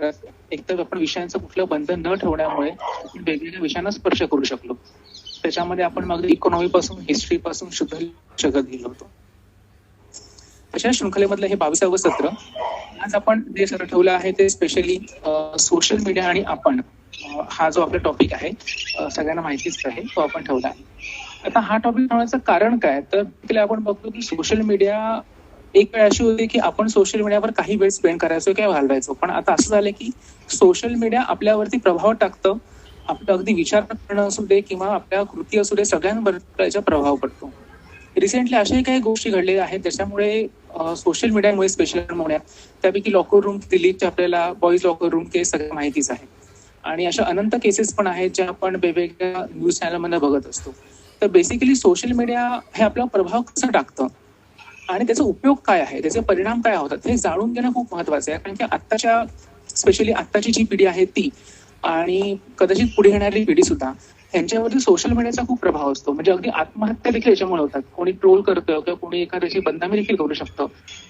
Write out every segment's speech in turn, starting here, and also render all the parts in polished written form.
एकतर आपण विषयांचं कुठलं बंधन न ठेवण्यामुळे वेगवेगळ्या विषयांना स्पर्श करू शकलो. त्याच्यामध्ये आपण मग इकॉनॉमी पासून हिस्ट्री पासून शुद्ध जगत गेलो होतो. अशा शृंखलेमधलं हे 22वं सत्र. आज आपण जे सत्र ठेवलं आहे ते स्पेशली सोशल मीडिया आणि आपण हा जो आपला टॉपिक आहे सगळ्यांना माहितीच आहे तो आपण ठेवला आहे. आता हा टॉपिक ठेवण्याचं कारण काय, तर आपण बघतो की सोशल मीडिया एक वेळ अशी होती की आपण सोशल मीडियावर काही वेळ स्पेंड करायचो किंवा घालवायचो, पण आता असं झालं की सोशल मीडिया आपल्यावरती प्रभाव टाकतं. आपलं अगदी विचार करणं असू दे किंवा आपल्या कृती असू दे, सगळ्यांवर त्याचा प्रभाव पडतो. रिसेंटली अशाही काही गोष्टी घडलेल्या आहेत ज्याच्यामुळे सोशल मीडियामुळे स्पेशल होण्यात, त्यापैकी लॉकर रूम दिल्लीच्या आपल्याला बॉईज लॉकर रूम केस सगळं माहितीच आहे. आणि अशा अनंत केसेस पण आहेत ज्या आपण वेगवेगळ्या न्यूज चॅनलमध्ये बघत असतो. तर बेसिकली सोशल मीडिया हे आपला प्रभाव कसा टाकतं आणि त्याचा उपयोग काय आहे, त्याचे परिणाम काय होतात हे जाणून घेणं खूप महत्वाचं आहे. कारण की आत्ताच्या स्पेशली आत्ताची जी पिढी आहे ती आणि कदाचित पुढे येणारी पिढी सुद्धा, यांच्यावरती सोशल मीडियाचा खूप प्रभाव असतो. म्हणजे अगदी आत्महत्या देखील याच्यामुळे होतात. कोणी ट्रोल करतं किंवा कोणी एखाद्याची बदनामी देखील करू शकतं.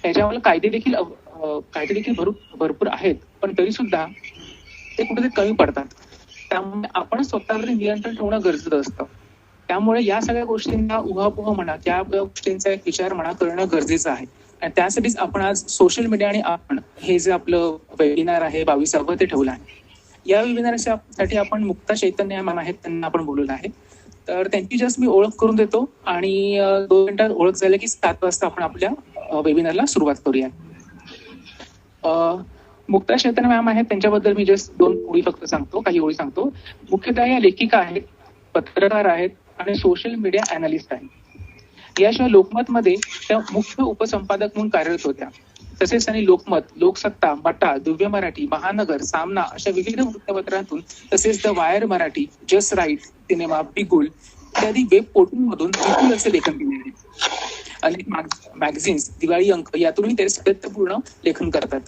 याच्यामुळे कायदे देखील भरपूर आहेत, पण तरी सुद्धा ते कुठेतरी कमी पडतात. त्यामुळे आपण स्वतःवरती नियंत्रण ठेवणं गरजेचं असतं. त्यामुळे या सगळ्या गोष्टींना उहापोह म्हणा, त्या गोष्टींचा एक विचार म्हणा करणं गरजेचं आहे. आणि त्यासाठीच आपण आज सोशल मीडिया आणि आपण हे जे आपलं वेबिनार आहे 22वं ते ठेवलं आहे. या वेबिनारसाठी आपण मुक्ता चैतन्य मॅम आहेत, त्यांना आपण बोलवलं आहे. तर त्यांची जस्ट मी ओळख करून देतो आणि 2 मिनिटात ओळख झाली की 7 वाजता आपण आपल्या वेबिनारला सुरुवात करूया. मुक्ता चैतन्य मॅम आहेत, त्यांच्याबद्दल मी जस्ट 2 ओळी फक्त सांगतो, काही ओळी सांगतो. मुख्यतः या लेखिका आहेत, पत्रकार आहेत आणि सोशल मीडिया अॅनालिस्ट आहेत. याशिवाय लोकमतमध्ये त्या मुख्य उपसंपादक म्हणून कार्यरत होत्या. तसेच त्यांनी लोकमत, लोकसत्ता, बटा, दिव्य मराठी, महानगर, सामना अशा विविध वृत्तपत्रांतून, तसेच the wire Marathi, just right, cinema, Bigul इत्यादी वेब पोर्टलमधून विपुल असे लेखन केले आहे. अनेक मॅगझिन्स, दिवाळी अंक यातूनही ते सातत्यपूर्ण लेखन करतात.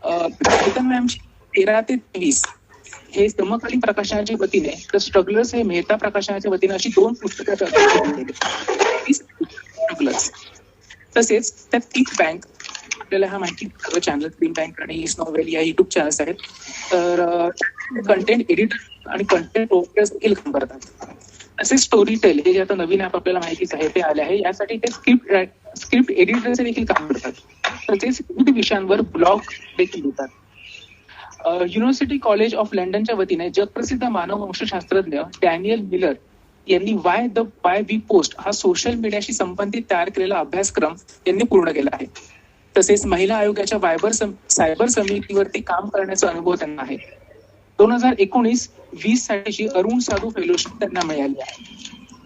चैतन्य मॅमची 13 ते 23 हे समकालीन प्रकाशनाच्या वतीने, तर स्ट्रगलर्स हे मेहता प्रकाशनाच्या वतीने अशी 2 पुस्तकं. तसेच त्यात थिंक बँक, आपल्याला हा माहिती सगळं चॅनल थिंक बँक आणि ईस्ट नॉवेल या युट्यूब चॅनल्स आहेत. तर कंटेंट एडिटर आणि कंटेंट प्रोव्हायडर्स देखील काम करतात. तसेच स्टोरी टेल हे जे आता नवीन ऍप आपल्याला माहितीच आहे ते आले आहे, यासाठी ते स्क्रिप्ट एडिटरचे देखील काम करतात. तसेच विविध विषयांवर ब्लॉग देखील लिहितात. युनिव्हर्सिटी कॉलेज ऑफ लंडनच्या वतीने जगप्रसिद्ध मानववंशशास्त्रज्ञ डॅनियल मिलर यांनी वाय वी पोस्ट हा सोशल मीडियाशी संबंधित तयार केलेला अभ्यासक्रम यांनी पूर्ण केला आहे. तसेच महिला आयोगाच्या सायबर समितीवरती काम करण्याचा अनुभव त्यांना आहे. 2019-20 साठीची अरुण साधू फेलोशिप त्यांना मिळाली आहे.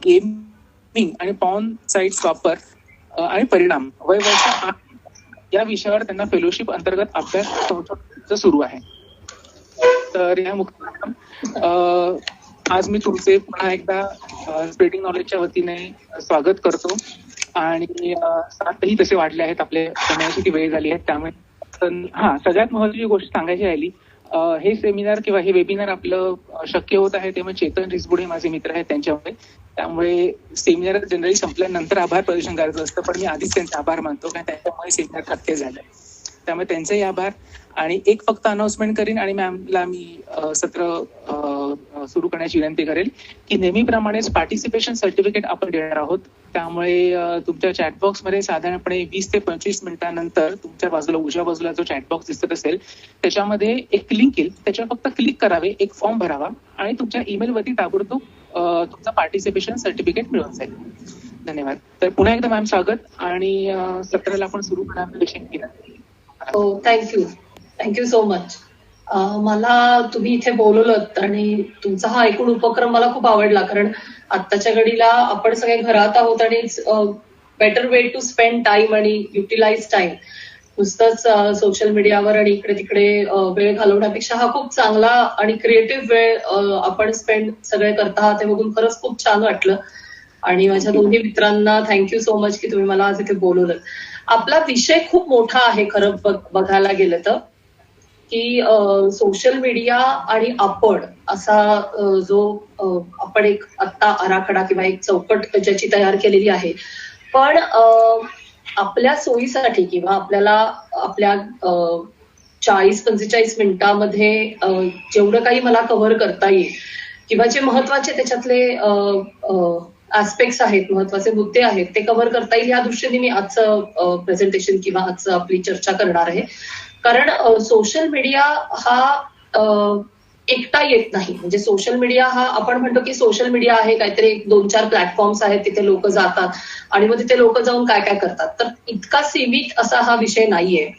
गेमिंग आणि पॉर्न साइट्स वापर आणि परिणाम वय वर्ष 8 या विषयावर त्यांना फेलोशिप अंतर्गत अभ्यास सुरू आहे. तर या मुक्त आज मी तुमचे पुन्हा एकदा स्प्रेडिंग नॉलेजच्या वतीने स्वागत करतो. आणि 7ही तसे वाढले आहेत, आपले समयाची वेळ झाली आहे. त्यामुळे सगळ्यात महत्वाची गोष्ट सांगायची राहिली, हे सेमिनार किंवा हे वेबिनार आपलं शक्य होत आहे तेव्हा चेतन रिसबुडे माझे मित्र आहेत त्यांच्यामुळे. त्यामुळे सेमिनार जनरली संपल्यानंतर आभार प्रदर्शन करायचं असतं, पण मी आधीच त्यांचे आभार मानतो कारण त्यांच्यामुळे सेमिनार शक्य झालं. त्यामुळे त्यांचेही आभार. आणि एक फक्त अनाउन्समेंट करीन आणि मॅमला मी सत्र सुरू करण्याची विनंती करेल की नेहमीप्रमाणेच पार्टिसिपेशन सर्टिफिकेट आपण देणार आहोत. त्यामुळे तुमच्या चॅटबॉक्समध्ये साधारणपणे 20 ते 25 मिनिटांनंतर तुमच्या बाजूला उजव्या बाजूला जो चॅटबॉक्स दिसत असेल त्याच्यामध्ये एक लिंक येईल, त्याच्यावर फक्त क्लिक करावे, एक फॉर्म भरावा आणि तुमच्या ईमेलवरती ताबडतोब तुमचं पार्टिसिपेशन सर्टिफिकेट मिळून जाईल. धन्यवाद. तर पुन्हा एकदा मॅम स्वागत आणि सत्राला आपण सुरू करणार. हो, थँक्यू सो मच. मला तुम्ही इथे बोलवलं आणि तुमचा हा एकूण उपक्रम मला खूप आवडला, कारण आत्ताच्या घडीला आपण सगळे घरात आहोत आणि better way to spend time आणि युटिलाइज टाइम. नुसतंच सोशल मीडियावर आणि इकडे तिकडे वेळ घालवण्यापेक्षा हा खूप चांगला आणि क्रिएटिव्ह वेळ आपण स्पेंड सगळे करता ते बघून खरंच खूप छान वाटलं. आणि माझ्या दोन्ही मित्रांना थँक्यू सो मच की तुम्ही मला आज इथे बोलवलं. आपला विषय खूप मोठा आहे खरं बघायला गेलं तर, की सोशल मीडिया आणि आपण असा जो आपण एक आत्ता आराखडा किंवा एक चौकट ज्याची तयार केलेली आहे, पण आपल्या सोयीसाठी किंवा आपल्याला आपल्या 40-45 मिनिटांमध्ये जेवढं काही मला कव्हर करता येईल किंवा जे महत्वाचे त्याच्यातले ऍस्पेक्ट्स आहेत, महत्वाचे मुद्दे आहेत ते कव्हर करता येईल या दृष्टीने मी आजचं प्रेझेंटेशन किंवा आजचं आपली चर्चा करणार आहे. कारण सोशल मीडिया हा एकटा येत नाही. म्हणजे सोशल मीडिया हा आपण म्हणतो की सोशल मीडिया आहे काहीतरी 2-4 प्लॅटफॉर्म्स आहेत तिथे लोक जातात आणि मग तिथे लोक जाऊन काय काय करतात, तर इतका सीमित असा हा विषय नाहीये.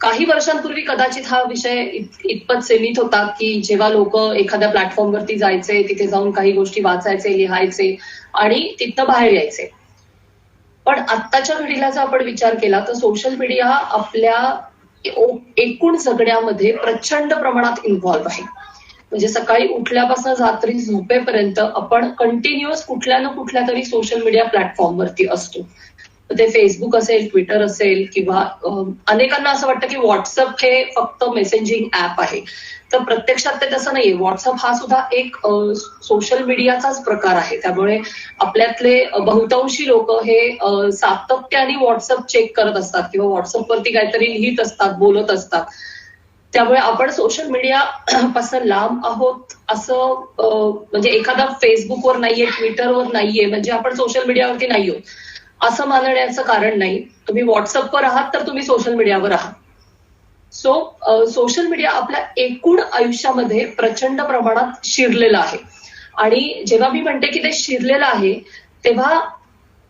काही वर्षांपूर्वी कदाचित हा विषय इतपत सीमित होता की जेव्हा लोक एखाद्या प्लॅटफॉर्मवरती जायचे, तिथे जाऊन काही गोष्टी वाचायचे, लिहायचे आणि तिथनं बाहेर यायचे. पण आत्ताच्या घडीला जर आपण विचार केला तर सोशल मीडिया आपल्या एकूण जगण्यामध्ये प्रचंड प्रमाणात इन्व्हॉल्व्ह आहे. म्हणजे सकाळी उठल्यापासून रात्री झोपेपर्यंत आपण कंटिन्युअस कुठल्या ना कुठल्या तरी सोशल मीडिया प्लॅटफॉर्मवरती असतो. ते फेसबुक असेल, ट्विटर असेल किंवा अनेकांना असं वाटतं की व्हॉट्सअप हे फक्त मेसेजिंग ऍप आहे, तर प्रत्यक्षात ते तसं नाहीये. व्हॉट्सअप हा सुद्धा एक सोशल मीडियाचाच प्रकार आहे. त्यामुळे आपल्यातले बहुतांशी लोक हे सातत्याने व्हॉट्सअप चेक करत असतात किंवा व्हॉट्सअपवरती काहीतरी लिहित असतात, बोलत असतात. त्यामुळे आपण सोशल मीडिया पासून लांब आहोत असं म्हणजे एखादा फेसबुकवर नाहीये, ट्विटरवर नाहीये म्हणजे आपण सोशल मीडियावरती नाही आहोत असं मानण्याचं कारण नाही. तुम्ही व्हॉट्सअपवर आहात तर तुम्ही सोशल मीडियावर आहात. सो सोशल मीडिया आपल्या एकूण आयुष्यामध्ये प्रचंड प्रमाणात शिरलेलं आहे. आणि जेव्हा मी म्हणते की ते शिरलेलं आहे तेव्हा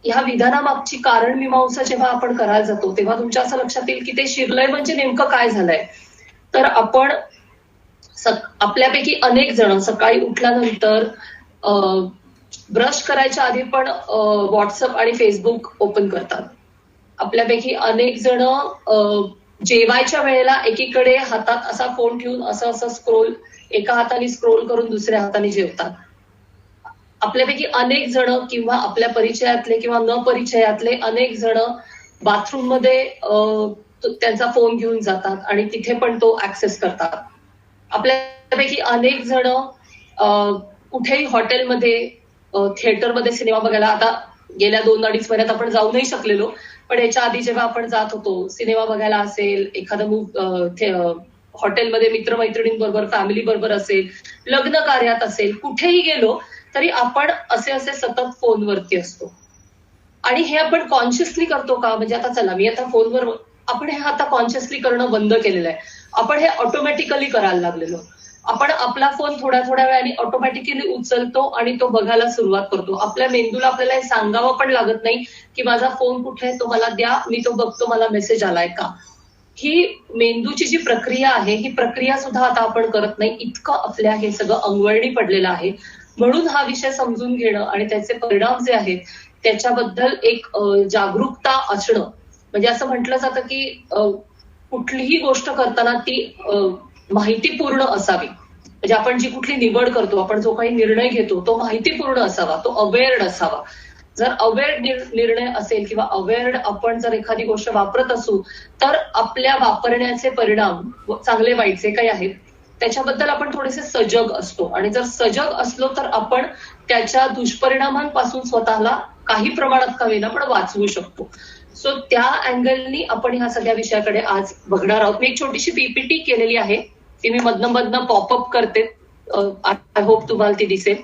ह्या विधानामागची कारण मीमांसा जेव्हा आपण करायला जातो तेव्हा तुमच्या असं लक्षात येईल की ते शिरलंय म्हणजे नेमकं काय झालंय. तर आपण आपल्यापैकी अनेक जण सकाळी उठल्यानंतर ब्रश करायच्या आधी पण व्हॉट्सअप आणि फेसबुक ओपन करतात. आपल्यापैकी अनेक जण जेवायच्या वेळेला एकीकडे हातात असा फोन ठेवून असं असं स्क्रोल, एका हाताने स्क्रोल करून दुसऱ्या हाताने जेवतात. आपल्यापैकी अनेक जण किंवा आपल्या परिचयातले किंवा न परिचयातले अनेक जण बाथरूम मध्ये त्यांचा फोन घेऊन जातात आणि तिथे पण तो ऍक्सेस करतात. आपल्यापैकी अनेक जण कुठेही हॉटेलमध्ये, थिएटरमध्ये सिनेमा बघायला, आता गेल्या 2-2.5 महिन्यात आपण जाऊ नाही शकलेलो, पण याच्या आधी जेव्हा आपण जात होतो सिनेमा बघायला असेल, एखादं हॉटेलमध्ये मित्रमैत्रिणींबरोबर, फॅमिली बरोबर असेल, लग्न कार्यात असेल, कुठेही गेलो तरी आपण असे सतत फोनवरती असतो. आणि हे आपण कॉन्शियसली करतो का? म्हणजे आता चला मी आता फोनवर, आपण हे आता कॉन्शियसली करणं बंद केलेलं आहे. आपण हे ऑटोमॅटिकली करायला लागलेलो. आपण आपला फोन थोड्या थोड्या वेळाने ऑटोमॅटिकली उचलतो आणि तो बघायला सुरुवात करतो. आपल्या मेंदूला आपल्याला हे सांगावं पण लागत नाही की माझा फोन कुठे आहे, तो मला द्या, मी तो बघतो, मला मेसेज आलाय का. ही मेंदूची जी प्रक्रिया आहे ही प्रक्रिया सुद्धा आता आपण करत नाही. इतकं आपल्या हे सगळं अंगवळणी पडलेलं आहे. म्हणून हा विषय समजून घेणं आणि त्याचे परिणाम जे आहेत त्याच्याबद्दल एक जागरूकता असणं, म्हणजे असं म्हटलं जातं की कुठलीही गोष्ट करताना ती माहितीपूर्ण असावी. म्हणजे आपण जी कुठली निवड करतो, आपण जो काही निर्णय घेतो तो माहितीपूर्ण असावा, तो अवेअर्ड असावा. जर अवेअर्ड निर्णय असेल किंवा अवेअर्ड आपण जर एखादी गोष्ट वापरत असू तर आपल्या वापरण्याचे परिणाम चांगले वाईट जे काही आहेत त्याच्याबद्दल आपण थोडेसे सजग असतो. आणि जर सजग असलो तर आपण त्याच्या दुष्परिणामांपासून स्वतःला काही प्रमाणात का होईना पण वाचवू शकतो. सो त्या अँगलनी आपण ह्या सगळ्या विषयाकडे आज बघणार आहोत. मी एक छोटीशी पीपीटी केलेली आहे, ती मी मधनं पॉपअप करते. आय होप तुम्हाला ती दिसेल.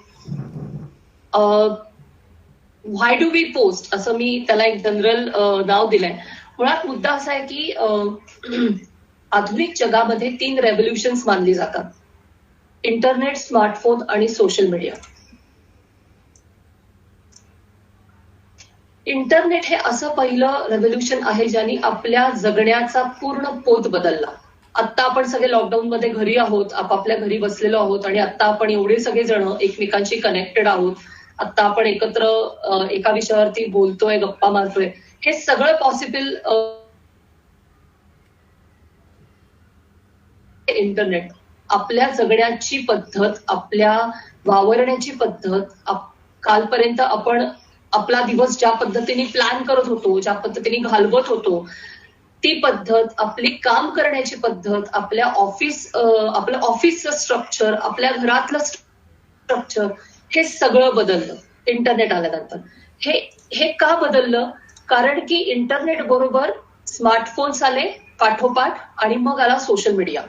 व्हाय डू वी पोस्ट असं मी त्याला एक जनरल नाव दिलंय. मुळात मुद्दा असा आहे की आधुनिक जगामध्ये 3 रेव्होल्युशन्स मानली जातात: इंटरनेट, स्मार्टफोन आणि सोशल मीडिया. इंटरनेट हे असं पहिलं रेव्होल्युशन आहे ज्यांनी आपल्या जगण्याचा पूर्ण पोत बदलला. आत्ता आपण सगळे लॉकडाऊन मध्ये घरी आहोत, आपापल्या घरी बसलेलो आहोत आणि आत्ता आपण एवढे सगळे जण एकमेकांशी कनेक्टेड आहोत. आत्ता आपण एकत्र एका विषयावरती बोलतोय, गप्पा मारतोय. हे सगळं पॉसिबल इंटरनेट. आपल्या जगण्याची पद्धत, आपल्या वावरण्याची पद्धत, कालपर्यंत आपण आपला दिवस ज्या पद्धतीने प्लॅन करत होतो, ज्या पद्धतीने घालवत होतो, ती पद्धत, आपली काम करण्याची पद्धत, आपलं ऑफिसचं स्ट्रक्चर, आपल्या घरातलं स्ट्रक्चर, हे सगळं बदललं इंटरनेट आल्यानंतर. हे का बदललं? कारण की इंटरनेट बरोबर स्मार्टफोन्स आले, पाठोपाठ आणि मग आला सोशल मीडिया.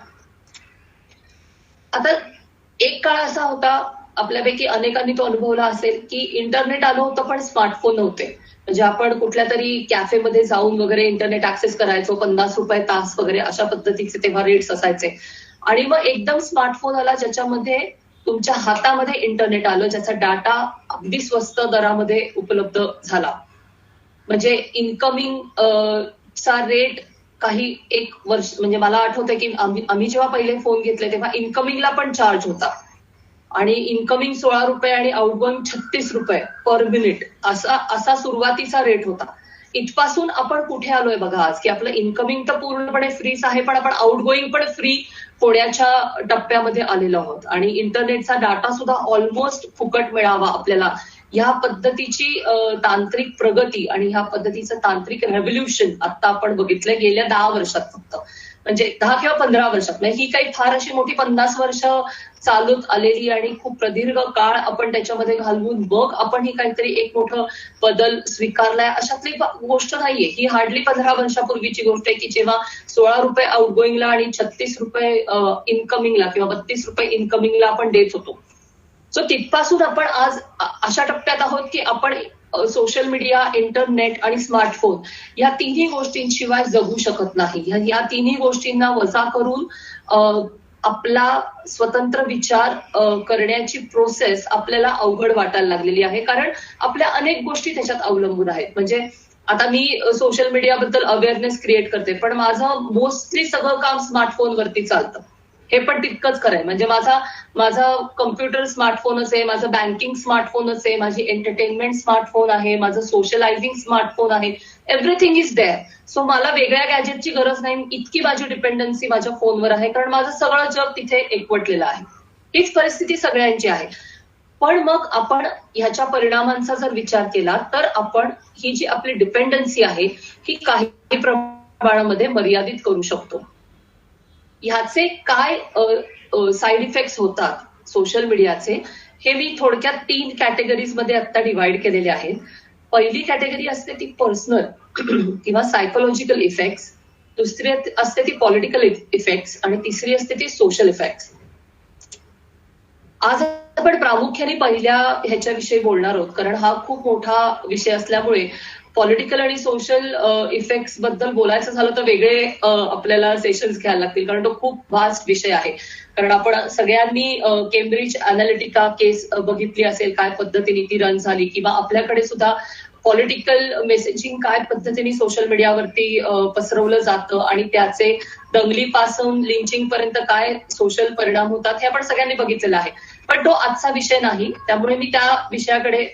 आता एक काळ असा होता, आपल्यापैकी अनेकांनी तो अनुभवला असेल, की इंटरनेट आलं होतं पण स्मार्टफोन नव्हते. म्हणजे आपण कुठल्या तरी कॅफेमध्ये जाऊन वगैरे इंटरनेट ऍक्सेस करायचो, 50 रुपये तास वगैरे अशा पद्धतीचे तेव्हा रेट्स असायचे. आणि मग एकदम स्मार्टफोन आला ज्याच्यामध्ये तुमच्या हातामध्ये इंटरनेट आलं, ज्याचा डाटा अगदी स्वस्त दरामध्ये उपलब्ध झाला. म्हणजे इन्कमिंग चा रेट काही एक वर्ष, म्हणजे मला आठवतंय की आम्ही जेव्हा पहिले फोन घेतले तेव्हा इन्कमिंगला पण चार्ज होता आणि इन्कमिंग 16 रुपये आणि आउटगोईंग 36 रुपये पर मिनिट असा सुरुवातीचा रेट होता. इथपासून आपण कुठे आलोय बघा आज, की आपलं इन्कमिंग तर पूर्णपणे फ्रीच आहे, पण आपण आउटगोईंग पण फ्री होण्याच्या टप्प्यामध्ये आलेलो आहोत आणि इंटरनेटचा डाटा सुद्धा ऑलमोस्ट फुकट मिळावा आपल्याला. ह्या पद्धतीची तांत्रिक प्रगती आणि ह्या पद्धतीचं तांत्रिक रेव्होल्युशन आता आपण बघितलंय गेल्या 10 वर्षात फक्त, म्हणजे 10 किंवा 15 वर्षात. म्हणजे ही काही फार अशी मोठी 50 वर्ष चालत आलेली आणि खूप प्रदीर्घ काळ आपण त्याच्यामध्ये घालवून बघ आपण ही काहीतरी एक मोठं बदल स्वीकारलाय अशातली गोष्ट नाहीये. ही हार्डली 15 वर्षापूर्वीची गोष्ट आहे, की जेव्हा 16 रुपये आउटगोईंगला आणि 36 रुपये इनकमिंगला किंवा 32 रुपये इनकमिंगला आपण देत होतो. सो तिथपासून आपण आज अशा टप्प्यात आहोत, की आपण सोशल मीडिया, इंटरनेट आणि स्मार्टफोन या तिन्ही गोष्टींशिवाय जगू शकत नाही. या तिन्ही गोष्टींना वजा करून आपला स्वतंत्र विचार करण्याची प्रोसेस आपल्याला अवघड वाटायला लागलेली आहे, कारण आपल्या अनेक गोष्टी त्याच्यात अवलंबून आहेत. म्हणजे आता मी सोशल मीडियाबद्दल अवेअरनेस क्रिएट करते, पण माझं मोस्टली सगळं काम स्मार्टफोनवरती चालतं. हे पण तितकंच खरंय. म्हणजे माझा कम्प्युटर स्मार्टफोनच आहे, माझं बँकिंग स्मार्टफोनच आहे, माझी एंटरटेनमेंट स्मार्टफोन आहे, माझं सोशलायझिंग स्मार्टफोन आहे. Everything is there. सो मला वेगळ्या गॅजेटची गरज नाही. इतकी माझी डिपेंडन्सी माझ्या फोनवर आहे, कारण माझं सगळं जग तिथे एकवटलेलं आहे. हीच परिस्थिती सगळ्यांची आहे. पण मग आपण ह्याच्या परिणामांचा जर विचार केला तर आपण ही जी आपली डिपेंडन्सी आहे ही काही प्रमाणामध्ये मर्यादित करू शकतो. ह्याचे काय साईड इफेक्ट्स होतात सोशल मीडियाचे, हे मी थोडक्यात 3 कॅटेगरीज मध्ये आता डिवाइड केलेले आहेत. पहिली कॅटेगरी असते ती पर्सनल किंवा सायकोलॉजिकल इफेक्ट्स, दुसरी असते ती पॉलिटिकल इफेक्ट्स आणि तिसरी असते ती सोशल इफेक्ट्स. आज आपण प्रामुख्याने पहिल्या ह्याच्याविषयी बोलणार आहोत, कारण हा खूप मोठा विषय असल्यामुळे पॉलिटिकल आणि सोशल इफेक्ट्स बद्दल बोलायचं झालं तर वेगळे आपल्याला सेशन्स घ्यायला लागतील, कारण तो खूप व्हास्ट विषय आहे. कारण आपण सगळ्यांनी केम्ब्रिज अनालिटिका केस बघितली असेल, काय पद्धतीने ती रन झाली, किंवा आपल्याकडे सुद्धा पॉलिटिकल मेसेजिंग काय पद्धतीने सोशल मीडियावरती पसरवलं जातं आणि त्याचे दंगलीपासून लिंचिंग पर्यंत काय सोशल परिणाम होतात हे आपण सगळ्यांनी बघितलेलं आहे. पण तो आजचा विषय नाही, त्यामुळे मी त्या विषयाकडे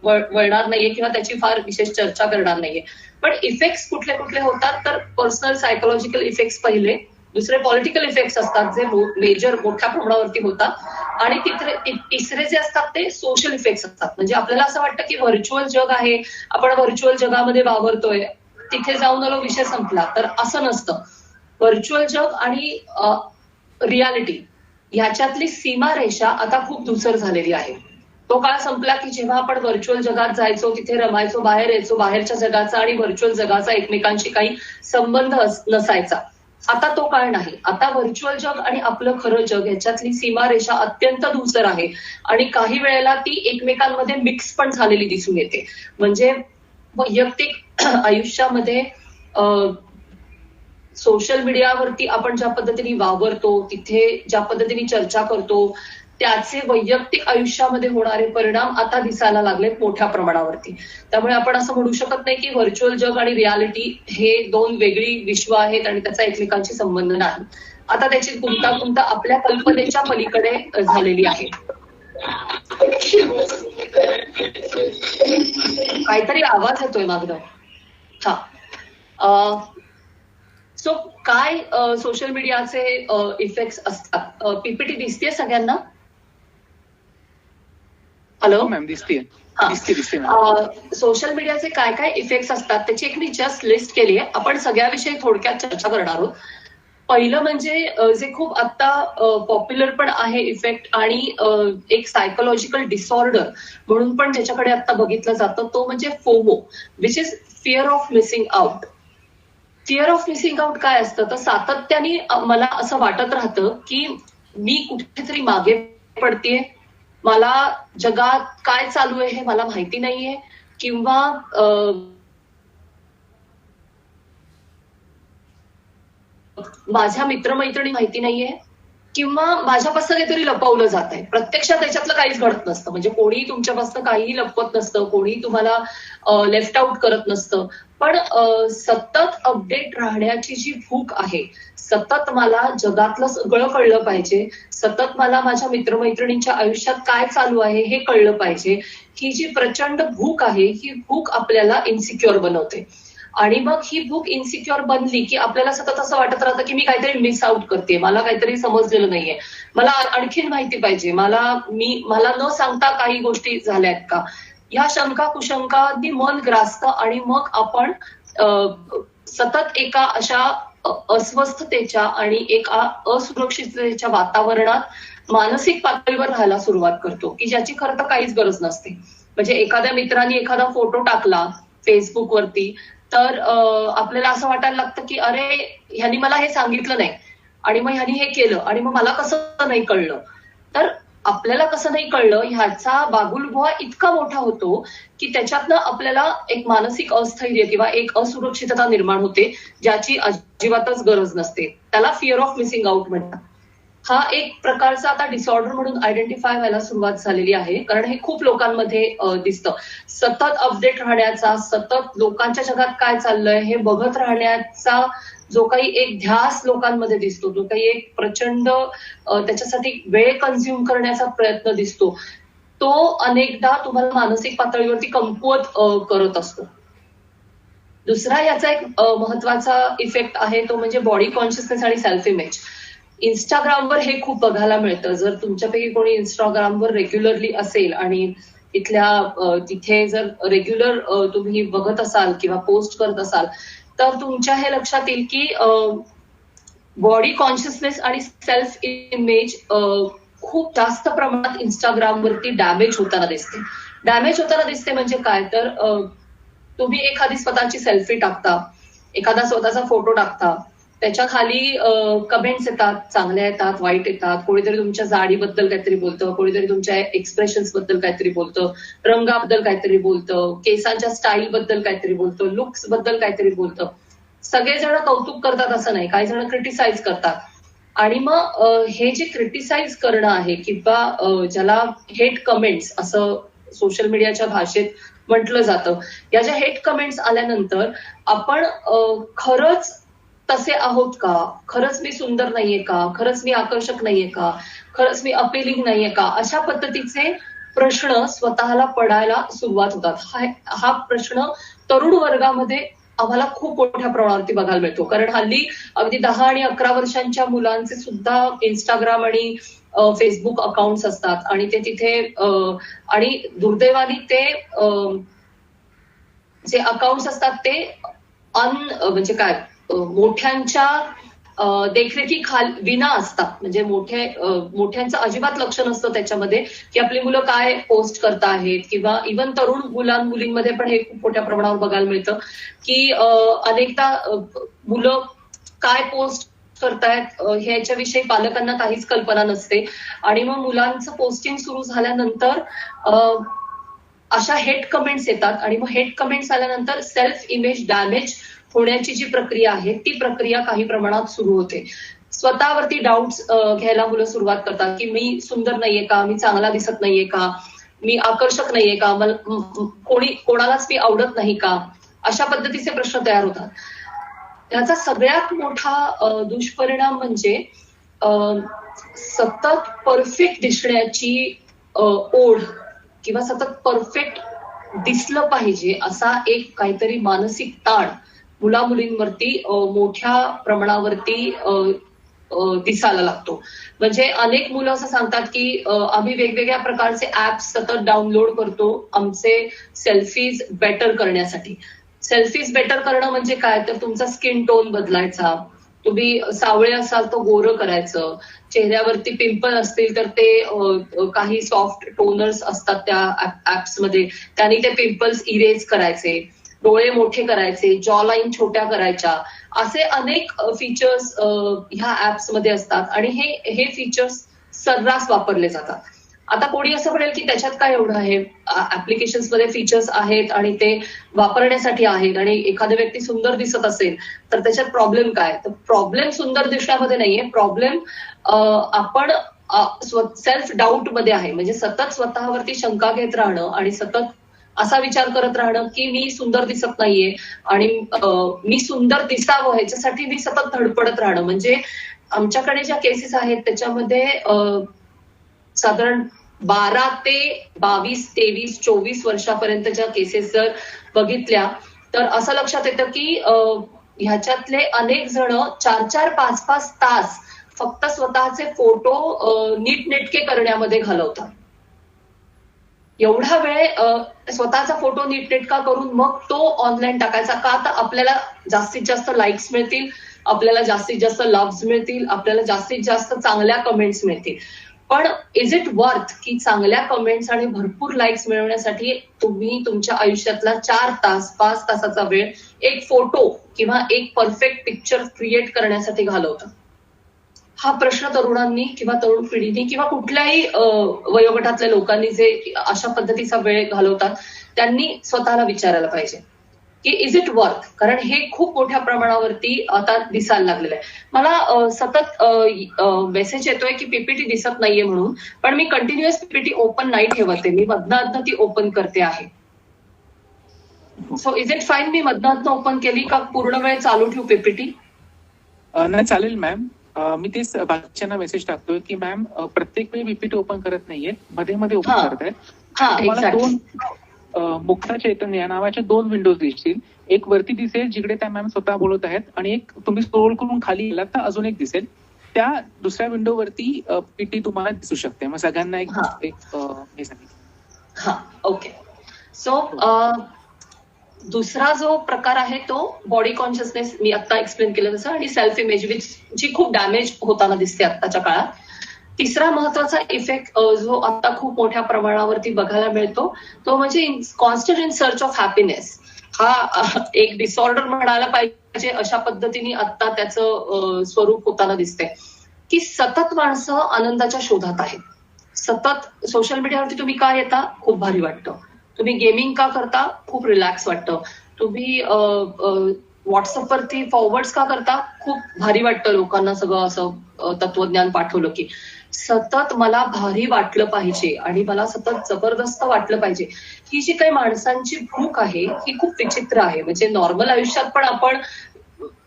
वळणार नाहीये किंवा त्याची फार विशेष चर्चा करणार नाहीये. पण इफेक्ट्स कुठले कुठले होतात तर पर्सनल सायकोलॉजिकल इफेक्ट्स पहिले, दुसरे पॉलिटिकल इफेक्ट्स असतात जे मेजर मोठ्या प्रमाणावरती होतात, आणि तिसरे जे असतात ते सोशल इफेक्ट्स असतात. म्हणजे आपल्याला असं वाटतं की व्हर्च्युअल जग आहे, आपण व्हर्च्युअल जगामध्ये वावरतोय, तिथे जाऊन आलो विषय संपला. तर असं नसतं. व्हर्च्युअल जग आणि रियालिटी ह्याच्यातली सीमारेषा आता खूप धुसर झालेली आहे. तो काळ संपला की जेव्हा आपण व्हर्च्युअल जगात जायचो, तिथे रमायचो, बाहेर यायचो, बाहेरच्या जगाचा आणि व्हर्च्युअल जगाचा एकमेकांशी काही संबंध नसायचा. आता तो काळ नाही. आता व्हर्च्युअल जग आणि आपलं खरं जग ह्याच्यातली सीमारेषा अत्यंत धुसर आहे आणि काही वेळेला ती एकमेकांमध्ये मिक्स पण झालेली दिसून येते. म्हणजे वैयक्तिक आयुष्यामध्ये सोशल मीडियावरती आपण ज्या पद्धतीने वावरतो, तिथे ज्या पद्धतीने चर्चा करतो, त्याचे वैयक्तिक आयुष्यामध्ये होणारे परिणाम आता दिसायला लागलेत मोठ्या प्रमाणावरती. त्यामुळे आपण असं म्हणू शकत नाही की व्हर्च्युअल जग आणि रियालिटी हे 2 वेगळी विश्व आहेत आणि त्याचा एकमेकांशी संबंध नाही. आता त्याची गुंतागुंत आपल्या कल्पनेच्या पलीकडे झालेली आहे. काहीतरी आवाज येतोय मागं. सो काय सोशल मीडियाचे इफेक्ट्स असतात? पीपीटी दिसतेय सगळ्यांना? हॅलो मॅम, दिसते. सोशल मीडियाचे काय काय इफेक्ट्स असतात त्याची एक मी जस्ट लिस्ट केली आहे. आपण सगळ्याविषयी थोडक्यात चर्चा करणार आहोत. पहिलं म्हणजे जे खूप आता पॉप्युलर पण आहे इफेक्ट आणि एक सायकोलॉजिकल डिसऑर्डर म्हणून पण त्याच्याकडे आता बघितलं जातं, तो म्हणजे FOMO, which is fear of missing out. Fear of missing out काय असतं, तर सातत्याने मला असं वाटत राहतं की मी कुठेतरी मागे पडतेय, मला जगात काय चालू आहे हे मला माहिती नाहीये, किंवा माझ्या मित्रमैत्रिणी माहिती नाहीये, किंवा माझ्यापासून काहीतरी लपवलं जात आहे. प्रत्यक्षात त्याच्यातलं काहीच घडत नसतं. म्हणजे कोणीही तुमच्यापासून काहीही लपवत नसतं, कोणीही तुम्हाला लेफ्ट आउट करत नसतं. पण सतत अपडेट राहण्याची जी भूक आहे, सतत मला जगातलं सगळं कळलं पाहिजे, सतत मला माझ्या मित्रमैत्रिणींच्या आयुष्यात काय चालू आहे हे कळलं पाहिजे, ही जी प्रचंड भूक आहे, ही भूक आपल्याला इन्सिक्युअर बनवते. आणि मग ही भूक इन्सिक्युअर बनली की आपल्याला सतत असं वाटत राहतं की मी काहीतरी मिस आउट करते, मला काहीतरी समजलेलं नाहीये, मला आणखीन माहिती पाहिजे, मला न सांगता काही गोष्टी झाल्यात का, ह्या शंका कुशंकांनी मन ग्रासतं. आणि मग आपण सतत एका अशा अस्वस्थतेच्या आणि एका असुरक्षिततेच्या वातावरणात मानसिक पातळीवर राहायला सुरुवात करतो, की ज्याची खरं तर काहीच गरज नसते. म्हणजे एखाद्या मित्राने एखादा फोटो टाकला फेसबुकवरती, तर आपल्याला असं वाटायला लागतं की अरे ह्यांनी मला हे सांगितलं नाही, आणि मग ह्यांनी हे केलं, आणि मग मला कसं नाही कळलं. तर आपल्याला कसं नाही कळलं ह्याचा बागुलबुवा इतका मोठा होतो की त्याच्यातनं आपल्याला एक मानसिक अस्थैर्य किंवा एक असुरक्षितता निर्माण होते, ज्याची अजिबातच गरज नसते. त्याला फिअर ऑफ मिसिंग आउट म्हणतात. हा एक प्रकारचा आता डिसऑर्डर म्हणून आयडेंटिफाय व्हायला सुरुवात झालेली आहे, कारण हे खूप लोकांमध्ये दिसतं. सतत अपडेट राहण्याचा, सतत लोकांच्या जगात काय चाललंय हे बघत राहण्याचा जो काही एक ध्यास लोकांमध्ये दिसतो, जो काही एक प्रचंड त्याच्यासाठी वेळ कन्झ्युम करण्याचा प्रयत्न दिसतो, तो अनेकदा तुम्हाला मानसिक पातळीवरती कमकुवत करत असतो. दुसरा याचा एक महत्वाचा इफेक्ट आहे तो म्हणजे बॉडी कॉन्शियसनेस आणि सेल्फ इमेज. इंस्टाग्रामवर हे खूप बघायला मिळतं. जर तुमच्यापैकी कोणी इंस्टाग्रामवर रेग्युलरली असेल आणि तिथे जर रेग्युलर तुम्ही बघत असाल किंवा पोस्ट करत असाल, तर तुमच्या हे लक्षात येईल की बॉडी कॉन्शियसनेस आणि सेल्फ इमेज खूप जास्त प्रमाणात इंस्टाग्रामवरती डॅमेज होताना दिसते. म्हणजे काय, तर तुम्ही एखादी स्वतःची सेल्फी टाकता, एखादा स्वतःचा फोटो टाकता, त्याच्या खाली कमेंट्स येतात, चांगल्या येतात, वाईट येतात. कोणीतरी तुमच्या जाडीबद्दल काहीतरी बोलतं, कोणीतरी तुमच्या एक्सप्रेशन्स बद्दल काहीतरी बोलतं, रंगाबद्दल काहीतरी बोलतं, केसांच्या स्टाईल बद्दल काहीतरी बोलतं, लुक्स बद्दल काहीतरी बोलतं. सगळेजण कौतुक करतात असं नाही, काही जण क्रिटिसाइज करतात. आणि मग हे जे क्रिटिसाइज करणं आहे किंवा ज्याला हेट कमेंट्स असं सोशल मीडियाच्या भाषेत म्हटलं जातं, या ज्या हेट कमेंट्स आल्यानंतर आपण खरंच तसे आहोत का, खरंच मी सुंदर नाहीये का, खरंच मी आकर्षक नाहीये का, खरंच मी अपिलिंग नाहीये का, अशा पद्धतीचे प्रश्न स्वतःला पडायला सुरुवात होतात. हा प्रश्न तरुण वर्गामध्ये आम्हाला खूप मोठ्या प्रमाणावरती बघायला मिळतो, कारण हल्ली अगदी 10 आणि 11 वर्षांच्या मुलांचे सुद्धा इंस्टाग्राम आणि फेसबुक अकाउंट्स असतात, आणि ते तिथे आणि दुर्दैवाने ते जे अकाउंट्स असतात ते म्हणजे काय, मोठ्यांच्या विना असतात. म्हणजे मोठ्यांचं अजिबात लक्ष नसतं त्याच्यामध्ये की आपली मुलं काय पोस्ट करत आहेत, किंवा इव्हन तरुण मुलींमध्ये पण हे खूप मोठ्या प्रमाणावर बघायला मिळतं की अनेकदा मुलं काय पोस्ट करतायत ह्याच्याविषयी पालकांना काहीच कल्पना नसते. आणि मग मुलांचं पोस्टिंग सुरू झाल्यानंतर अशा हेट कमेंट्स येतात, आणि मग हेट कमेंट्स आल्यानंतर सेल्फ इमेज डॅमेज होण्याची जी प्रक्रिया आहे ती प्रक्रिया काही प्रमाणात सुरू होते. स्वतःवरती डाऊट्स घ्यायला मुलं सुरुवात करतात की मी सुंदर नाहीये का, मी चांगला दिसत नाहीये का, मी आकर्षक नाहीये का, कोणालाच मी आवडत नाही का, अशा पद्धतीचे प्रश्न तयार होतात. त्याचा सगळ्यात मोठा दुष्परिणाम म्हणजे सतत परफेक्ट दिसण्याची ओढ, किंवा सतत परफेक्ट दिसलं पाहिजे असा एक काहीतरी मानसिक ताण मुला मुलींवरती मोठ्या प्रमाणावरती दिसायला लागतो. म्हणजे अनेक मुलं असं सांगतात की आम्ही वेगवेगळ्या प्रकारचे ऍप्स सतत डाउनलोड करतो आमचे सेल्फीज बेटर करण्यासाठी. सेल्फीज बेटर करणं म्हणजे काय, तर तुमचा स्किन टोन बदलायचा, तुम्ही सावळे असाल तर गोरं करायचं, चेहऱ्यावरती पिंपल असतील तर ते काही सॉफ्ट टोनर्स असतात त्या ऍप्समध्ये, त्यांनी ते पिंपल्स इरेज करायचे. डोळे मोठे करायचे, जॉ लाईन छोट्या करायच्या, असे अनेक फीचर्स ह्या ऍप्स मध्ये असतात आणि हे फीचर्स सर्रास वापरले जातात. आता कोणी असं म्हणेल की त्याच्यात काय एवढं आहे, ऍप्लिकेशन्स मध्ये फीचर्स आहेत आणि ते वापरण्यासाठी आहेत आणि एखादी व्यक्ती सुंदर दिसत असेल तर त्याच्यात प्रॉब्लेम काय? तर प्रॉब्लेम सुंदर दिसण्यामध्ये नाहीये, प्रॉब्लेम आपण सेल्फ डाऊट मध्ये आहे. म्हणजे सतत स्वतःवरती शंका घेत राहणं आणि सतत असा विचार करत राहणं की मी सुंदर दिसत नाहीये आणि मी सुंदर दिसावं ह्याच्यासाठी मी सतत धडपडत राहणं. म्हणजे आमच्याकडे ज्या केसेस आहेत त्याच्यामध्ये साधारण 12 ते 22, 23, 24 वर्षापर्यंतच्या केसेस जर बघितल्या तर असं लक्षात येतं की ह्याच्यातले अनेक जण 4-4, 5-5 तास फक्त स्वतःचे फोटो नीटनेटके करण्यामध्ये घालवतात. एवढा वेळ स्वतःचा फोटो नीटनेटका करून मग तो ऑनलाईन टाकायचा का? तर आपल्याला जास्तीत जास्त लाईक्स मिळतील, आपल्याला जास्तीत जास्त लव्हज मिळतील, आपल्याला जास्तीत जास्त चांगल्या कमेंट्स मिळतील. पण इज इट वर्थ की चांगल्या कमेंट्स आणि भरपूर लाईक्स मिळवण्यासाठी तुम्ही तुमच्या आयुष्यातला 4 तास 5 तासाचा वेळ एक फोटो किंवा एक परफेक्ट पिक्चर क्रिएट करण्यासाठी घालवता? हा प्रश्न तरुणांनी किंवा तरुण पिढीने किंवा कुठल्याही वयोगटातल्या लोकांनी जे अशा पद्धतीचा वेळ घालवतात त्यांनी स्वतःला विचारायला पाहिजे की इज इट वर्थ. कारण हे खूप मोठ्या प्रमाणावरती आता दिसायला लागलेलं आहे. मला सतत मेसेज येतोय की पीपीटी दिसत नाहीये म्हणून, पण मी कंटिन्युअस पीपीटी ओपन नाही ठेवते, मी मधनं ती ओपन करते आहे. सो इज इट फाईन मी मधनं ओपन केली का पूर्ण वेळ चालू ठेवू पीपीटी? नाही चालेल मॅम. मी तेच बाकीच्यांना मेसेज टाकतोय की मॅम प्रत्येक वेळी पीपीटी ओपन करत नाहीये, मध्ये मध्ये ओपन करतायत. तुम्हाला 2 मुक्ता चैतन्य या नावाच्या 2 विंडोज दिसतील. एक वरती दिसेल जिकडे त्या मॅम स्वतः बोलत आहेत आणि एक तुम्ही स्क्रोल करून खाली गेलात तर अजून एक दिसेल. त्या दुसऱ्या विंडोवरती पीटी तुम्हाला दिसू शकते. मग सगळ्यांना एक हे सांगितलं. हा ओके. सो दुसरा जो प्रकार आहे तो बॉडी कॉन्शियसनेस, मी आता एक्सप्लेन केलं तसं, आणि सेल्फ इमेज जी खूप डॅमेज होताना दिसते आत्ताच्या काळात. तिसरा महत्वाचा इफेक्ट जो आता खूप मोठ्या प्रमाणावरती बघायला मिळतो तो म्हणजे constant in search of happiness. हा एक डिसऑर्डर म्हणायला पाहिजे अशा पद्धतीने आता त्याचं स्वरूप होताना दिसते की सतत माणसं आनंदाच्या शोधात आहेत. सतत सोशल मीडियावरती तुम्ही का येता? खूप भारी वाटतं. तुम्ही गेमिंग का करता? खूप रिलॅक्स वाटतं. तुम्ही व्हॉट्सअपवरती फॉरवर्ड्स का करता? खूप भारी वाटतं लोकांना सगळं असं तत्वज्ञान पाठवलं की. सतत मला भारी वाटलं पाहिजे आणि मला सतत जबरदस्त वाटलं पाहिजे. ही जी काही माणसांची भूक आहे ही खूप विचित्र आहे. म्हणजे नॉर्मल आयुष्यात पण आपण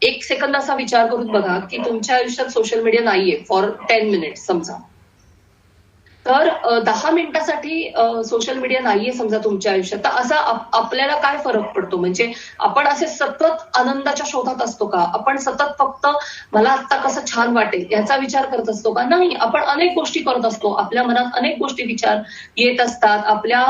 1 सेकंद असा विचार करून बघा की तुमच्या आयुष्यात सोशल मीडिया नाहीये फॉर 10 मिनिट्स समजा, तर 10 मिनिटासाठी सोशल मीडिया नाहीये समजा तुमच्या आयुष्यात, तर असा आपल्याला काय फरक पडतो? म्हणजे आपण असे सतत आनंदाच्या शोधात असतो का? आपण सतत फक्त मला आता कसं छान वाटेल याचा विचार करत असतो का? नाही, आपण अनेक गोष्टी करत असतो. आपल्या मनात अनेक गोष्टी विचार येत असतात. आपल्या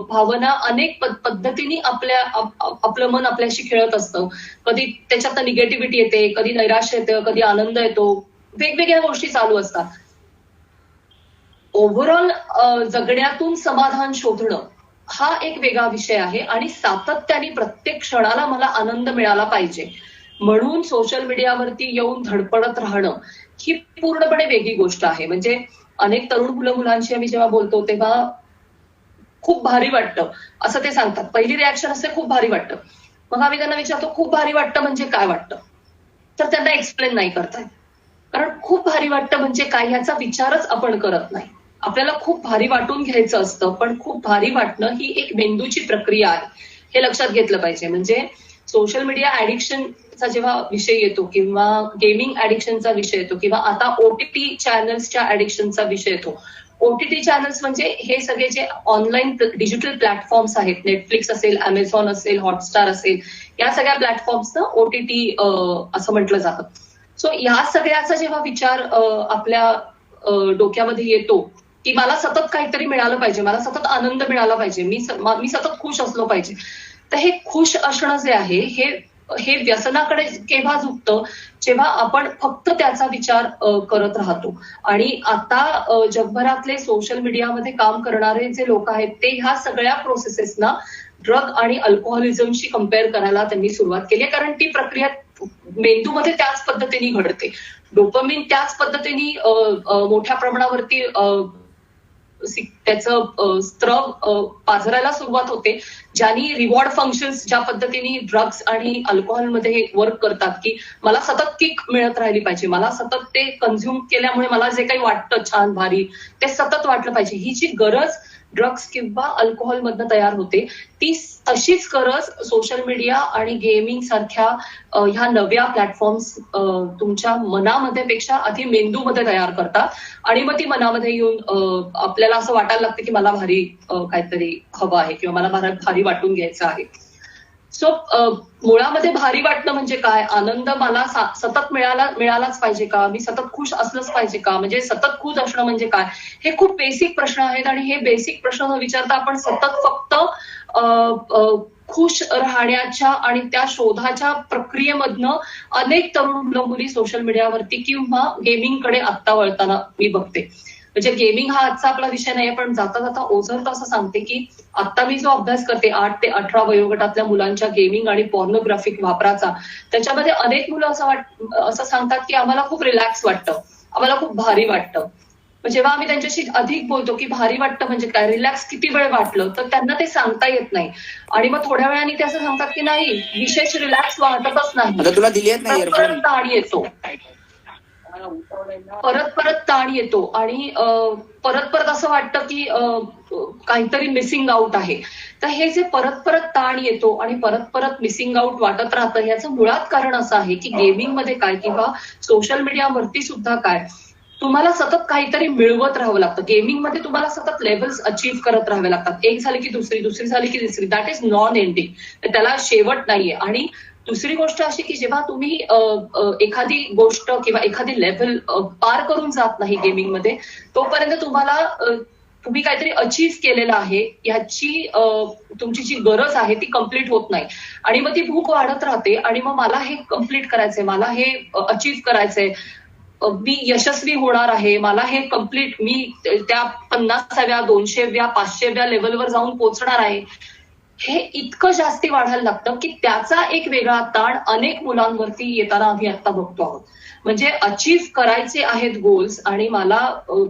भावना अनेक पद्धतीने आपलं मन आपल्याशी खेळत असतं. कधी त्याच्यात निगेटिव्हिटी येते, कधी नैराश्य येतं, कधी आनंद येतो, वेगवेगळ्या गोष्टी चालू असतात. ओव्हरऑल जगण्यातून समाधान शोधणं हा एक वेगळा विषय आहे आणि सातत्याने प्रत्येक क्षणाला मला आनंद मिळाला पाहिजे म्हणून सोशल मीडियावरती येऊन धडपडत राहणं ही पूर्णपणे वेगळी गोष्ट आहे. म्हणजे अनेक तरुण मुलांशी आम्ही जेव्हा बोलतो तेव्हा खूप भारी वाटतं असं ते सांगतात. पहिली रिॲक्शन असते खूप भारी वाटतं. मग आम्ही त्यांना विचारतो खूप भारी वाटतं म्हणजे काय वाटतं? तर त्यांना एक्सप्लेन नाही करतायत. कारण खूप भारी वाटतं म्हणजे काय ह्याचा विचारच आपण करत नाही. आपल्याला खूप भारी वाटून घ्यायचं असतं, पण खूप भारी वाटणं ही एक मेंदूची प्रक्रिया आहे, हे लक्षात घेतलं पाहिजे. म्हणजे सोशल मीडिया ऍडिक्शनचा जेव्हा विषय येतो किंवा गेमिंग ऍडिक्शनचा विषय येतो किंवा आता ओटीटी चॅनल्सच्या ऍडिक्शनचा विषय येतो. ओटीटी चॅनल्स म्हणजे हे सगळे जे ऑनलाईन डिजिटल प्लॅटफॉर्म्स आहेत, नेटफ्लिक्स असेल, अमेझॉन असेल, हॉटस्टार असेल, या सगळ्या प्लॅटफॉर्म्सना ओटीटी असं म्हटलं जातं. सो या सगळ्याचा जेव्हा विचार आपल्या डोक्यामध्ये येतो की मला सतत काहीतरी मिळालं पाहिजे, मला सतत आनंद मिळाला पाहिजे, मी सतत खुश असलो पाहिजे, तर हे खुश असणं जे आहे हे व्यसनाकडे केव्हा झुकतं? जेव्हा आपण फक्त त्याचा विचार करत राहतो. आणि आता जगभरातले सोशल मीडियामध्ये काम करणारे जे लोक आहेत ते ह्या सगळ्या प्रोसेसेसना ड्रग आणि अल्कोहोलिझमशी कम्पेअर करायला त्यांनी सुरुवात केली आहे, कारण ती प्रक्रिया मेंदूमध्ये त्याच पद्धतीने घडते. डोपामिन त्याच पद्धतीने मोठ्या प्रमाणावरती त्याचं स्त्रव पाझरायला सुरुवात होते, ज्यांनी रिवॉर्ड फंक्शन्स ज्या पद्धतीने ड्रग्स आणि अल्कोहोलमध्ये वर्क करतात, की मला सतत किक मिळत राहिली पाहिजे, मला सतत ते कन्झ्युम केल्यामुळे मला जे काही वाटतं छान भारी ते सतत वाटलं पाहिजे, ही जी गरज ड्रग्स किंवा अल्कोहोल मधनं तयार होते, ती तशीच गरज सोशल मीडिया आणि गेमिंग सारख्या ह्या नव्या प्लॅटफॉर्म्स तुमच्या मनामध्ये पेक्षा आधी मेंदूमध्ये तयार करतात आणि मग ती मनामध्ये येऊन आपल्याला असं वाटायला लागतं की मला भारी काहीतरी हवं आहे किंवा मला भारी वाटून घ्यायचं आहे. सो मुळामध्ये भारी वाटणं म्हणजे काय, आनंद मला सतत मिळालाच पाहिजे का, मी सतत खुश असलंच पाहिजे का, म्हणजे सतत खुश असणं म्हणजे काय, हे खूप बेसिक प्रश्न आहेत आणि हे बेसिक प्रश्न न विचारता आपण सतत फक्त खुश राहण्याच्या आणि त्या शोधाच्या प्रक्रियेमधनं अनेक तरुण मुलं मुली सोशल मीडियावरती किंवा गेमिंगकडे आत्ता वळताना मी बघते. म्हणजे गेमिंग हा आजचा आपला विषय नाही, पण जाता जाता ओझरतं असं सांगते की आता मी जो अभ्यास करते 8 ते 18 वयोगटातल्या मुलांच्या गेमिंग आणि पॉर्नोग्राफिक वापराचा, त्याच्यामध्ये अनेक मुलं असं सांगतात की आम्हाला खूप रिलॅक्स वाटतं, आम्हाला खूप भारी वाटतं. जेव्हा आम्ही त्यांच्याशी अधिक बोलतो की भारी वाटतं म्हणजे काय, रिलॅक्स किती वेळ वाटलं, तर त्यांना ते सांगता येत नाही आणि मग थोड्या वेळाने ते असं सांगतात की नाही, विशेष रिलॅक्स वाटतच नाही, तुला दिली आहेत नाही परत ताण येतो, परत ताण येतो आणि परत असं वाटतं की काहीतरी मिसिंग आउट आहे. तर हे जे परत ताण येतो आणि परत मिसिंग आउट वाटत राहतं, याचं मुळात कारण असं आहे की गेमिंग मध्ये काय किंवा सोशल मीडियावरती सुद्धा काय, तुम्हाला सतत काहीतरी मिळवत राहावं लागतं. गेमिंगमध्ये तुम्हाला सतत लेवल्स अचीव्ह करत राहावे लागतात, एक झाली की दुसरी झाली की तिसरी, दॅट इज नॉन एंडिंग, त्याला शेवट नाहीये. आणि दुसरी गोष्ट अशी की जेव्हा तुम्ही एखादी गोष्ट किंवा एखादी लेव्हल पार करून जात नाही गेमिंगमध्ये, तोपर्यंत तुम्ही काहीतरी अचीव्ह केलेलं आहे याची तुमची जी गरज आहे ती कम्प्लीट होत नाही आणि मग ती भूक वाढत राहते आणि मग मला हे कम्प्लीट करायचंय, मला हे अचीव्ह करायचंय, मी यशस्वी होणार आहे, मला हे कम्प्लीट, मी त्या 50व्या 200व्या 500व्या लेवलवर जाऊन पोहोचणार आहे, हे इतकं जास्ती वाढायला लागतं की त्याचा एक वेगळा ताण अनेक मुलांवरती येताना आम्ही आता बघतो आहोत. म्हणजे अचीव्ह करायचे आहेत गोल्स आणि मला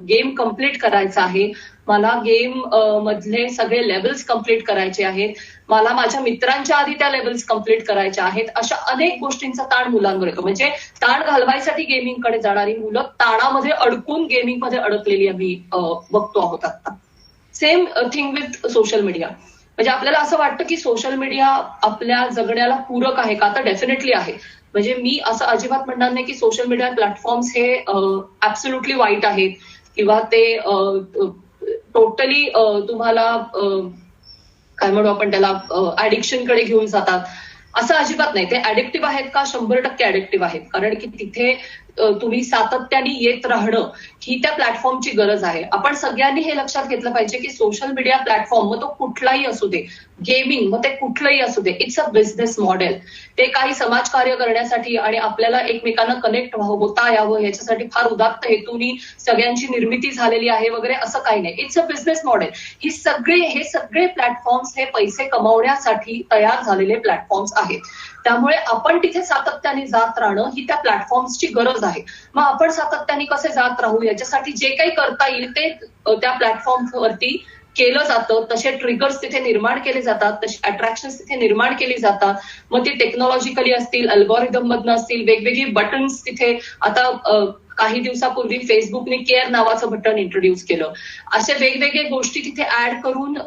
गेम कम्प्लीट करायचा आहे, मला गेम मधले सगळे लेवल्स कम्प्लीट करायचे आहेत, मला माझ्या मित्रांच्या आधी त्या लेवल्स कम्प्लीट करायच्या आहेत, अशा अनेक गोष्टींचा ताण मुलांवर येतो. म्हणजे ताण घालवायसाठी गेमिंगकडे जाणारी मुलं ताणामध्ये अडकून गेमिंगमध्ये अडकलेली आम्ही बघतो आहोत आता. Same thing with social media. म्हणजे आपल्याला असं वाटतं की सोशल मीडिया आपल्या जगण्याला पूरक आहे का, तर डेफिनेटली आहे. म्हणजे मी असं अजिबात म्हणणार नाही की सोशल मीडिया प्लॅटफॉर्म्स हे ऍब्सोल्युटली वाईट आहेत किंवा ते टोटली तुम्हाला काय म्हणू आपण त्याला ऍडिक्शनकडे घेऊन जातात, असं अजिबात नाही. ते ऍडिक्टिव्ह आहेत का, 100% ऍडिक्टिव्ह आहेत, कारण की तिथे तुम्ही सातत्याने येत राहणं ही त्या प्लॅटफॉर्मची गरज आहे. आपण सगळ्यांनी हे लक्षात घेतलं पाहिजे की सोशल मीडिया प्लॅटफॉर्म मग तो कुठलाही असू दे, गेमिंग मग ते कुठलंही असू दे, इट्स अ बिझनेस मॉडेल. ते काही समाजकार्य करण्यासाठी आणि आपल्याला एकमेकांना कनेक्ट होता यावं याच्यासाठी फार उदात्त हेतूनी सगळ्यांची निर्मिती झालेली आहे वगैरे, असं काही नाही. It's a business model. हे सगळे प्लॅटफॉर्म्स हे पैसे कमावण्यासाठी तयार झालेले प्लॅटफॉर्म्स आहेत. त्यामुळे आपण तिथे सातत्याने जात राहणं ही त्या प्लॅटफॉर्म्सची गरज आहे. मग आपण सातत्याने कसे जात राहू याच्यासाठी जे काही करता येईल ते त्या प्लॅटफॉर्मवरती केलं जातं. तसे ट्रिगर्स तिथे निर्माण केले जातात, तसे अट्रॅक्शन्स तिथे निर्माण केली जातात. मग ती टेक्नॉलॉजिकली असतील, अल्गोरिदम मधनं असतील, वेगवेगळी बटन्स तिथे आता काही दिवसापूर्वी फेसबुकने केअर नावाचं बटन इंट्रोड्यूस केलं. अशा वेगवेगळ्या गोष्टी तिथे ऍड करून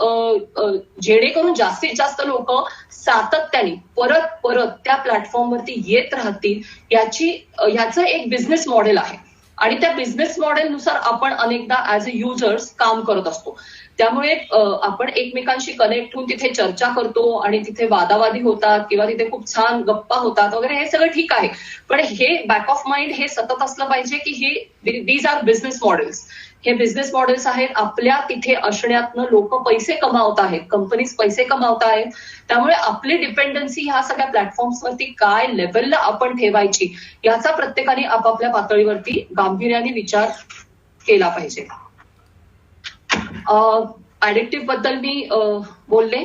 जेणेकरून जास्तीत जास्त लोक सातत्याने परत त्या प्लॅटफॉर्मवरती येत राहतील याचं एक बिझनेस मॉडेल आहे आणि त्या बिझनेस मॉडेलनुसार आपण अनेकदा ऍज अ युजर्स काम करत असतो. त्यामुळे आपण एकमेकांशी कनेक्ट होऊन तिथे चर्चा करतो आणि तिथे वादावादी होतात किंवा तिथे खूप छान गप्पा होतात वगैरे, हे सगळं ठीक आहे. पण हे बॅक ऑफ माइंड हे सतत असलं पाहिजे की हे दीज आर बिझनेस मॉडेल्स. हे बिझनेस मॉडेल्स आहेत. आपल्या तिथे असण्यातनं लोक पैसे कमावत आहेत, कंपनीज पैसे कमावत आहेत. त्यामुळे आपली डिपेंडन्सी ह्या सगळ्या प्लॅटफॉर्म्सवरती काय लेवलला आपण ठेवायची याचा प्रत्येकाने आपापल्या पातळीवरती गांभीर्याने विचार केला पाहिजे. ऍडिक्टिव्ह बद्दल मी बोलले.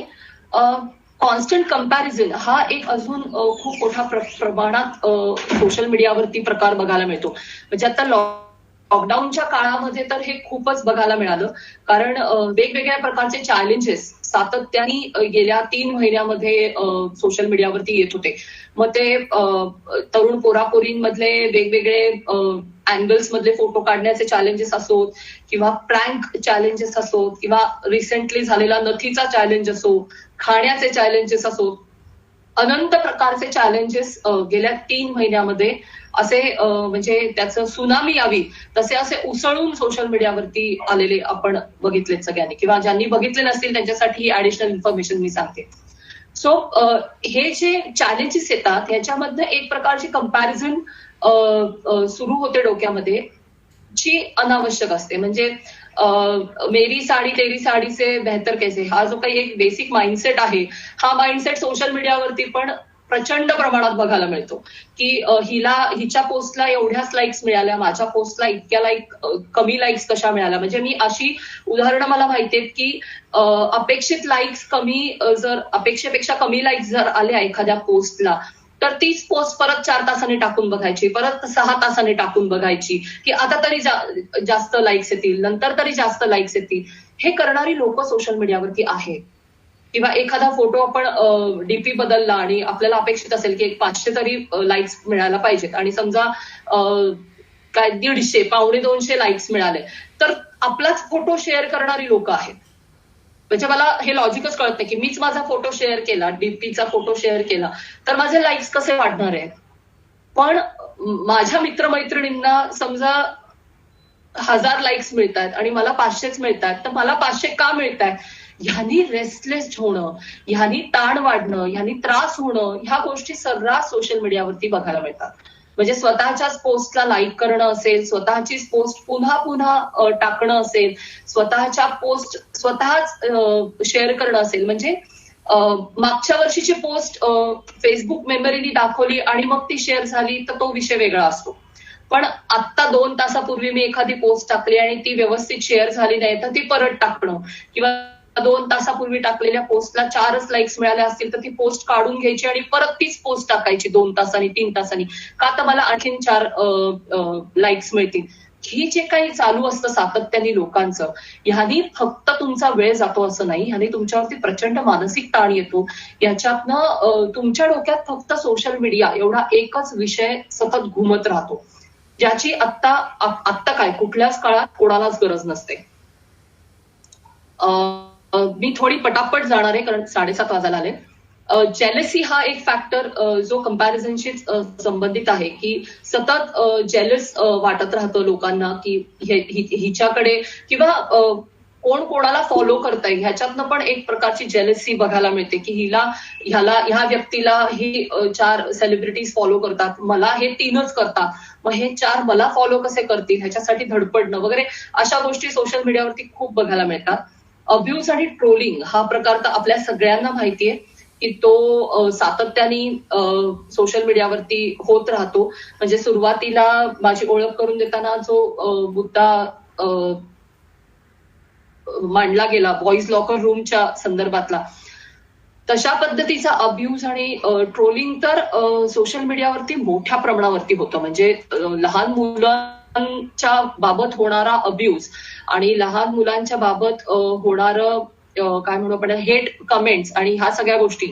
कॉन्स्टंट कम्पॅरिझन हा एक अजून खूप मोठ्या प्रमाणात सोशल मीडियावरती प्रकार बघायला मिळतो. म्हणजे आता लॉकडाऊनच्या काळामध्ये तर हे खूपच बघायला मिळालं, कारण वेगवेगळ्या प्रकारचे चॅलेंजेस सातत्याने गेल्या 3 महिन्यामध्ये सोशल मीडियावरती येत होते. मग ते तरुण पोरापोरींमधले वेगवेगळे अँगल्स मधले फोटो काढण्याचे चॅलेंजेस असोत, किंवा प्रँक चॅलेंजेस असोत, किंवा रिसेंटली झालेला नथीचा चॅलेंज असो, खाण्याचे चॅलेंजेस असोत, अनंत प्रकारचे चॅलेंजेस गेल्या 3 महिन्यामध्ये असे म्हणजे त्याचं सुनामी यावी तसे असे उसळून सोशल मीडियावरती आलेले आपण बघितलेत सगळ्यांनी, किंवा ज्यांनी बघितले नसतील त्यांच्यासाठी ही ऍडिशनल इन्फॉर्मेशन मी सांगते. सो हे जे चॅलेंजेस येतात ह्याच्यामधनं एक प्रकारची कंपॅरिझन सुरू होते डोक्यामध्ये, जी अनावश्यक असते. म्हणजे मेरी साडी तेरी साडी से बेहतर कैसे, हा जो काही एक बेसिक माइंडसेट आहे, हा माइंडसेट सोशल मीडियावरती पण प्रचंड प्रमाणात बघायला मिळतो. की हिच्या पोस्टला एवढ्याच लाईक्स मिळाल्या, माझ्या पोस्टला इतक्या कमी लाईक्स कशा मिळाल्या. म्हणजे मी अशी उदाहरणं मला माहिती आहेत की अपेक्षित लाईक्स कमी, जर अपेक्षेपेक्षा कमी लाईक्स जर आल्या एखाद्या पोस्टला, तर तीच पोस्ट परत 4 तासांनी टाकून बघायची, परत 6 तासांनी टाकून बघायची, की आता तरी जास्त लाईक्स येतील, नंतर तरी जास्त लाईक्स येतील. हे करणारी लोक सोशल मीडियावरती आहेत. किंवा एखादा फोटो आपण डीपी बदलला आणि आपल्याला अपेक्षित असेल की 500 तरी लाईक्स मिळायला पाहिजेत, आणि समजा काय 150, 150-200 लाईक्स मिळाले, तर आपलाच फोटो शेअर करणारी लोक आहेत. म्हणजे मला हे लॉजिकच कळत नाही की मीच माझा फोटो शेअर केला, डीपीचा फोटो शेअर केला, तर माझे लाईक्स कसे वाढणार आहेत. पण माझ्या मित्रमैत्रिणींना समजा 1000 लाईक्स मिळतात आणि मला 500च मिळतात, तर मला 500 का मिळतात, ह्यांनी रेस्टलेस होणं, ह्यांनी ताण वाढणं, ह्यांनी त्रास होणं, ह्या गोष्टी सर्रास सोशल मीडियावरती बघायला मिळतात. म्हणजे स्वतःच्याच पोस्टला लाईक करणं असेल, स्वतःचीच पोस्ट पुन्हा पुन्हा टाकणं असेल, स्वतःच्या पोस्ट स्वतःच शेअर करणं असेल. म्हणजे मागच्या वर्षीची पोस्ट फेसबुक मेमरीनी दाखवली आणि मग ती शेअर झाली तर तो विषय वेगळा असतो. पण आत्ता 2 तासापूर्वी मी एखादी पोस्ट टाकली आणि ती व्यवस्थित शेअर झाली नाही तर ती परत टाकणं, किंवा 2 तासापूर्वी टाकलेल्या पोस्टला 4च लाईक्स मिळाल्या असतील तर ती पोस्ट काढून घ्यायची आणि परत तीच पोस्ट टाकायची 2 तासांनी 3 तासांनी, का तर मला आणखीन 4 लाईक्स मिळतील. ही जे काही चालू असतं सातत्याने लोकांचं, ह्यानी फक्त तुमचा वेळ जातो असं नाही, ह्यानी तुमच्यावरती प्रचंड मानसिक ताण येतो. याच्यातनं तुमच्या डोक्यात फक्त सोशल मीडिया एवढा एकच विषय सतत घुमत राहतो, ज्याची आत्ता काय कुठल्याच काळात कोणालाच गरज नसते. मी थोडी पटापट जाणार आहे कारण 7:30 वाजायला आले. जेलसी हा एक फॅक्टर जो कंपॅरिझनशी संबंधित आहे, की सतत जेलस वाटत राहतं लोकांना की हिच्याकडे, किंवा कोण कोणाला फॉलो करताय ह्याच्यातनं पण एक प्रकारची जेलसी बघायला मिळते, की ह्या व्यक्तीला ही 4 सेलिब्रिटीज फॉलो करतात, मला हे 3च करतात, मग हे 4 मला फॉलो कसे करतील, ह्याच्यासाठी धडपडणं वगैरे अशा गोष्टी सोशल मीडियावरती खूप बघायला मिळतात. अब्यूज आणि ट्रोलिंग हा प्रकार तर आपल्या सगळ्यांना माहितीये की तो सातत्याने सोशल मीडियावरती होत राहतो. म्हणजे सुरुवातीला माझी ओळख करून देताना जो मुद्दा मांडला गेला बॉईज लॉकर रूमच्या संदर्भातला, तशा पद्धतीचा अब्यूज आणि ट्रोलिंग तर सोशल मीडियावरती मोठ्या प्रमाणावरती होतं. म्हणजे लहान मुलांच्या बाबत होणारा अब्यूज आणि लहान मुलांच्या बाबत होणारं काय म्हणू आपण हेट कमेंट्स आणि ह्या सगळ्या गोष्टी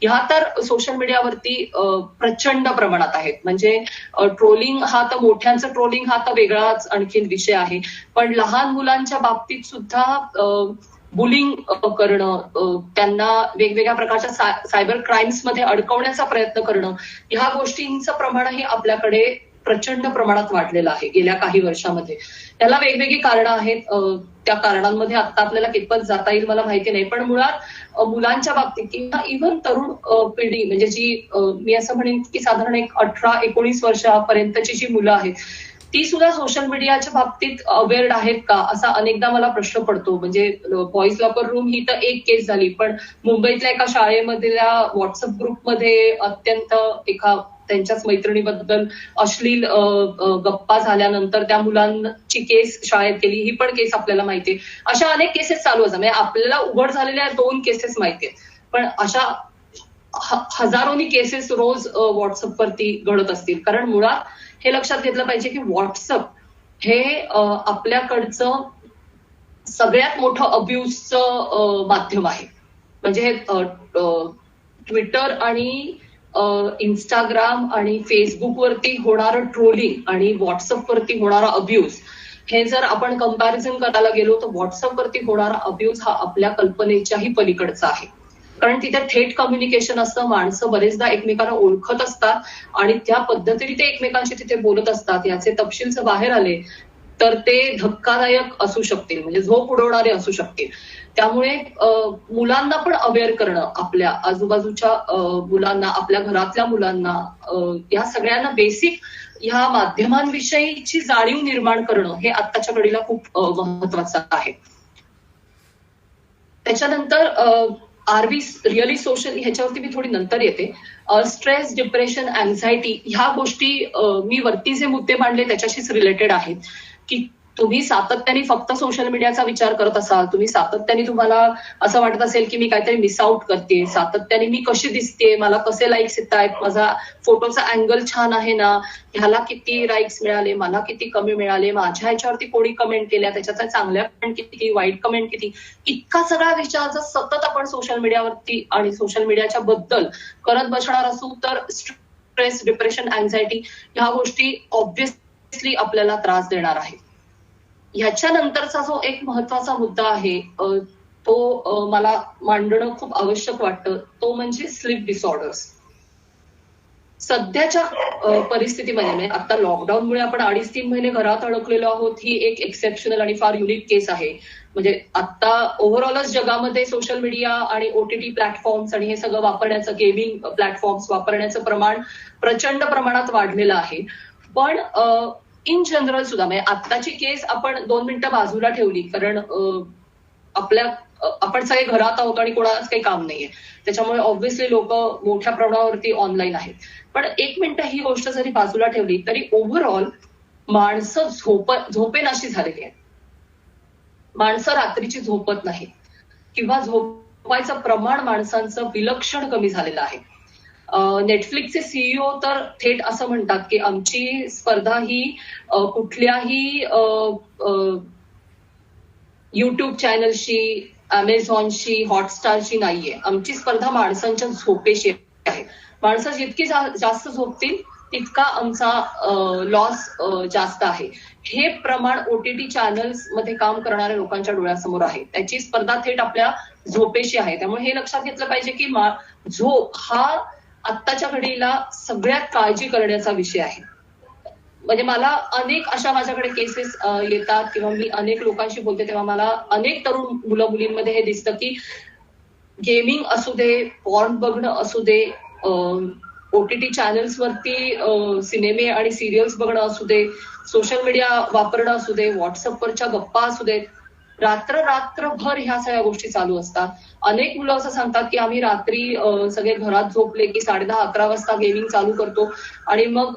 ह्या तर सोशल मीडियावरती प्रचंड प्रमाणात आहेत. म्हणजे ट्रोलिंग हा तर मोठ्यांचं ट्रोलिंग हा तर वेगळाच आणखीन विषय आहे, पण लहान मुलांच्या बाबतीत सुद्धा बुलिंग करणं, त्यांना वेगवेगळ्या प्रकारच्या सायबर क्राईम्स मध्ये अडकवण्याचा प्रयत्न करणं, ह्या गोष्टींचं प्रमाणही आपल्याकडे प्रचंड प्रमाणात वाढलेलं आहे गेल्या काही वर्षामध्ये. त्याला वेगवेगळी कारणं आहेत. त्या कारणांमध्ये आता आपल्याला कितपत जाता येईल मला माहिती नाही, पण मुळात मुलांच्या बाबतीत किंवा इव्हन तरुण पिढी, म्हणजे जी मी असं म्हणेन की साधारण एक 18-19 वर्षापर्यंतची जी मुलं आहेत ती सुद्धा सोशल मीडियाच्या बाबतीत अवेअर्ड आहेत का, असा अनेकदा मला प्रश्न पडतो. म्हणजे बॉईज लॉकर रूम ही तर एक केस झाली, पण मुंबईतल्या एका शाळेमधल्या व्हॉट्सअप ग्रुपमध्ये अत्यंत त्यांच्याच मैत्रिणीबद्दल अश्लील गप्पा झाल्यानंतर त्या मुलांची केस शाळेत केली, ही पण केस आपल्याला माहितीये. अशा अनेक केसेस चालू असतात. म्हणजे आपल्याला उघड झालेल्या 2 केसेस माहितीये. पण अशा हजारोनी केसेस रोज व्हॉट्सअपवरती घडत असतील. कारण मुळात हे लक्षात घेतलं पाहिजे की व्हॉट्सअप हे आपल्याकडचं सगळ्यात मोठं अब्युजचं माध्यम आहे. म्हणजे हे ट्विटर आणि इंस्टाग्राम आणि फेसबुकवरती होणारं ट्रोलिंग आणि व्हॉट्सअपवरती होणारा अब्यूज हे जर आपण कंपॅरिझन करायला गेलो तर व्हॉट्सअपवरती होणारा अब्यूज हा आपल्या कल्पनेच्याही पलीकडचा आहे. कारण तिथे थेट कम्युनिकेशन असतं, माणसं बरेचदा एकमेकांना ओळखत असतात आणि त्या पद्धतीने ते एकमेकांशी तिथे बोलत असतात. याचे तपशील जर बाहेर आले तर ते धक्कादायक असू शकतील, म्हणजे झोप उडवणारे असू शकतील. त्यामुळे मुलांना पण अवेअर करणं, आपल्या आजूबाजूच्या मुलांना, आपल्या घरातल्या मुलांना, या सगळ्यांना बेसिक ह्या माध्यमांविषयीची जाणीव निर्माण करणं हे आत्ताच्या घडीला खूप महत्वाचं आहे. त्याच्यानंतर आरबी रिअली सोशल ह्याच्यावरती मी थोडी नंतर येते. स्ट्रेस, डिप्रेशन, अँझायटी ह्या गोष्टी मी वरती जे मुद्दे मांडले त्याच्याशीच रिलेटेड आहेत. की तुम्ही सातत्याने फक्त सोशल मीडियाचा विचार करत असाल, तुम्ही सातत्याने तुम्हाला असं वाटत असेल की मी काहीतरी मिस आउट करते, सातत्याने मी कशी दिसते, मला कसे लाईक्स येत आहेत, माझा फोटोचा अँगल छान आहे ना, ह्याला किती लाईक्स मिळाले, मला किती कमी मिळाले, माझ्या ह्याच्यावरती कोणी कमेंट केल्या, त्याच्यात चांगल्या कमेंट किती, वाईट कमेंट किती, इतका सगळा विचार जर सतत आपण सोशल मीडियावरती आणि सोशल मीडियाच्या बद्दल करत बसणार असू तर स्ट्रेस, डिप्रेशन, अँझायटी ह्या गोष्टी ऑब्व्हियसली आपल्याला त्रास देणार आहे. ह्याच्यानंतरचा जो एक महत्वाचा मुद्दा आहे तो मला मांडणं खूप आवश्यक वाटतं, तो म्हणजे स्लीप डिसऑर्डर्स. सध्याच्या परिस्थितीमध्ये म्हणजे आता लॉकडाऊनमुळे आपण 2.5-3 महिने घरात अडकलेलो आहोत, ही एक एक्सेप्शनल आणि फार युनिक केस आहे. म्हणजे आता ओव्हरऑलच जगामध्ये सोशल मीडिया आणि OTT प्लॅटफॉर्म्स आणि हे सगळं वापरण्याचं, गेमिंग प्लॅटफॉर्म्स वापरण्याचं प्रमाण प्रचंड प्रमाणात वाढलेलं आहे. पण इन जनरल सुद्धा म्हणजे आत्ताची केस आपण 2 मिनिटं बाजूला ठेवली, कारण आपण सगळे घरात आहोत आणि कोणालाच काही काम नाहीये, त्याच्यामुळे ऑब्व्हियसली लोक मोठ्या प्रमाणावरती ऑनलाईन आहेत. पण 1 मिनिटं ही गोष्ट जरी बाजूला ठेवली तरी ओव्हरऑल माणसं झोपेनाशी झालेली आहेत. माणसं रात्रीची झोपत नाहीत किंवा झोपायचं प्रमाण माणसांचं विलक्षण कमी झालेलं आहे. नेटफ्लिक्सचे CEO तर थेट असं म्हणतात की आमची स्पर्धा ही कुठल्याही युट्यूब चॅनलशी, अमेझॉनशी, हॉटस्टारशी नाहीये. आमची स्पर्धा माणसांच्या झोपेशी आहे. माणसं जितकी जास्त झोपतील तितका आमचा लॉस जास्त आहे. हे प्रमाण OTT चॅनल्स मध्ये काम करणाऱ्या लोकांच्या डोळ्यासमोर आहे. त्याची स्पर्धा थेट आपल्या झोपेशी आहे. त्यामुळे हे लक्षात घेतलं पाहिजे की झोप हा आत्ताच्या घडीला सगळ्यात काळजी करण्याचा विषय आहे. म्हणजे मला अनेक अशा माझ्याकडे केसेस येतात किंवा मी अनेक लोकांशी बोलते तेव्हा मला अनेक तरुण मुलं मुलींमध्ये हे दिसतं की गेमिंग असू दे, पॉर्न बघणं असू दे, OTT चॅनल्स वरती सिनेमे आणि सिरियल्स बघणं असू दे, सोशल मीडिया वापरणं असू दे, व्हॉट्सअपवरच्या गप्पा असू देत, रात्रभर ह्या सगळ्या गोष्टी चालू असतात. अनेक मुलं असं सांगतात की आम्ही रात्री सगळे घरात झोपले की 10:30-11 वाजता गेमिंग चालू करतो आणि मग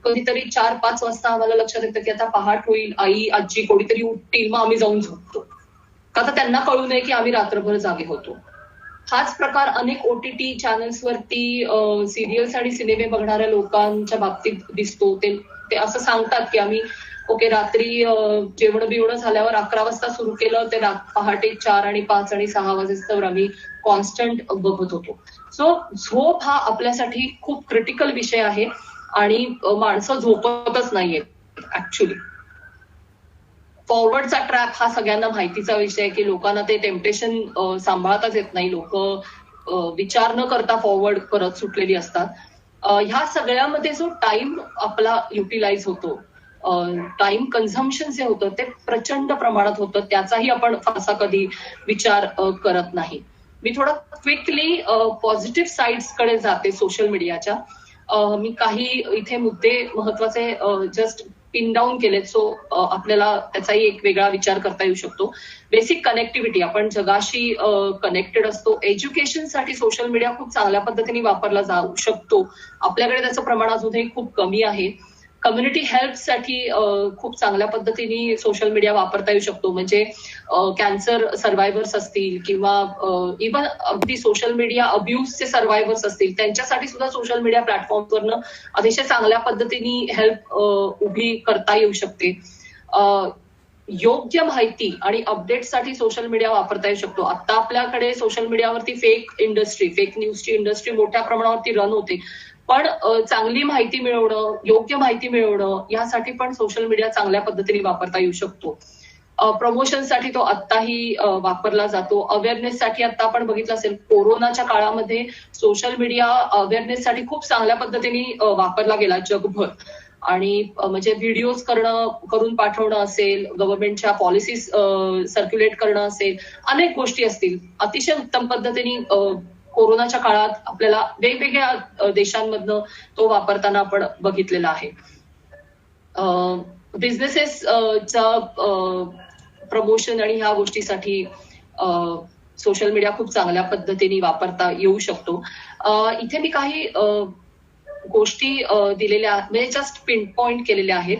कधीतरी 4-5 वाजता आम्हाला लक्षात येतं की आता पहाट होईल, आई आजी कोणीतरी उठतील, मग आम्ही जाऊन झोपतो. का तर त्यांना कळू नये की आम्ही रात्रभर जागे होतो. हाच प्रकार अनेक OTT चॅनल्सवरती सिरियल्स आणि सिनेमे बघणाऱ्या लोकांच्या बाबतीत दिसतो. ते असं सांगतात की आम्ही रात्री जेवण बिवणं झाल्यावर 11 वाजता सुरू केलं ते पहाटे 4 आणि 5 आणि 6 वाजेस्तवर आम्ही कॉन्स्टंट बघत होतो. सो झोप हा आपल्यासाठी खूप क्रिटिकल विषय आहे आणि माणसं झोपतच नाहीयेत ऍक्च्युली. फॉरवर्डचा ट्रॅप हा सगळ्यांना माहितीचा विषय आहे की लोकांना ते टेम्पटेशन सांभाळताच येत नाही. लोक विचार न करता फॉरवर्ड करत सुटलेली असतात. ह्या सगळ्यामध्ये जो टाइम आपला युटिलाइज होतो, टाइम कन्झम्पशन जे होतं ते प्रचंड प्रमाणात होतं. त्याचाही आपण फारसा कधी विचार करत नाही. मी थोडं क्विकली पॉझिटिव्ह साईड्स कडे जाते सोशल मीडियाच्या. मी काही इथे मुद्दे महत्वाचे जस्ट पिन डाऊन केलेत, सो आपल्याला त्याचाही एक वेगळा विचार करता येऊ शकतो. बेसिक कनेक्टिव्हिटी, आपण जगाशी कनेक्टेड असतो. एज्युकेशनसाठी सोशल मीडिया खूप चांगल्या पद्धतीने वापरला जाऊ शकतो. आपल्याकडे त्याचं प्रमाण अजूनही खूप कमी आहे. कम्युनिटी हेल्पसाठी खूप चांगल्या पद्धतीने सोशल मीडिया वापरता येऊ शकतो. म्हणजे कॅन्सर सर्व्हायव्हर्स असतील किंवा इव्हन अगदी सोशल मीडिया अब्युजचे सर्व्हायव्हर्स असतील, त्यांच्यासाठी सुद्धा सोशल मीडिया प्लॅटफॉर्मवरनं अतिशय चांगल्या पद्धतीने हेल्प उभी करता येऊ शकते. योग्य माहिती आणि अपडेटसाठी सोशल मीडिया वापरता येऊ शकतो. आता आपल्याकडे सोशल मीडियावरती फेक न्यूजची इंडस्ट्री मोठ्या प्रमाणावरती रन होते. पण चांगली माहिती मिळवणं, योग्य माहिती मिळवणं यासाठी पण सोशल मीडिया चांगल्या पद्धतीने वापरता येऊ शकतो. प्रमोशनसाठी तो आत्ताही वापरला जातो. अवेअरनेससाठी आता आपण बघितलं असेल, कोरोनाच्या काळामध्ये सोशल मीडिया अवेअरनेससाठी खूप चांगल्या पद्धतीने वापरला गेला जगभर. आणि म्हणजे व्हिडिओज करून पाठवणं असेल, गव्हर्नमेंटच्या पॉलिसीज सर्क्युलेट करणं असेल, अनेक गोष्टी असतील, अतिशय उत्तम पद्धतीने कोरोनाच्या काळात आपल्याला वेगवेगळ्या देशांमधनं तो वापरताना आपण बघितलेला आहे. बिझनेसेसचा प्रमोशन आणि ह्या गोष्टीसाठी सोशल मीडिया खूप चांगल्या पद्धतीने वापरता येऊ शकतो. इथे मी काही गोष्टी दिलेल्या म्हणजे जस्ट पिन पॉइंट केलेल्या आहेत.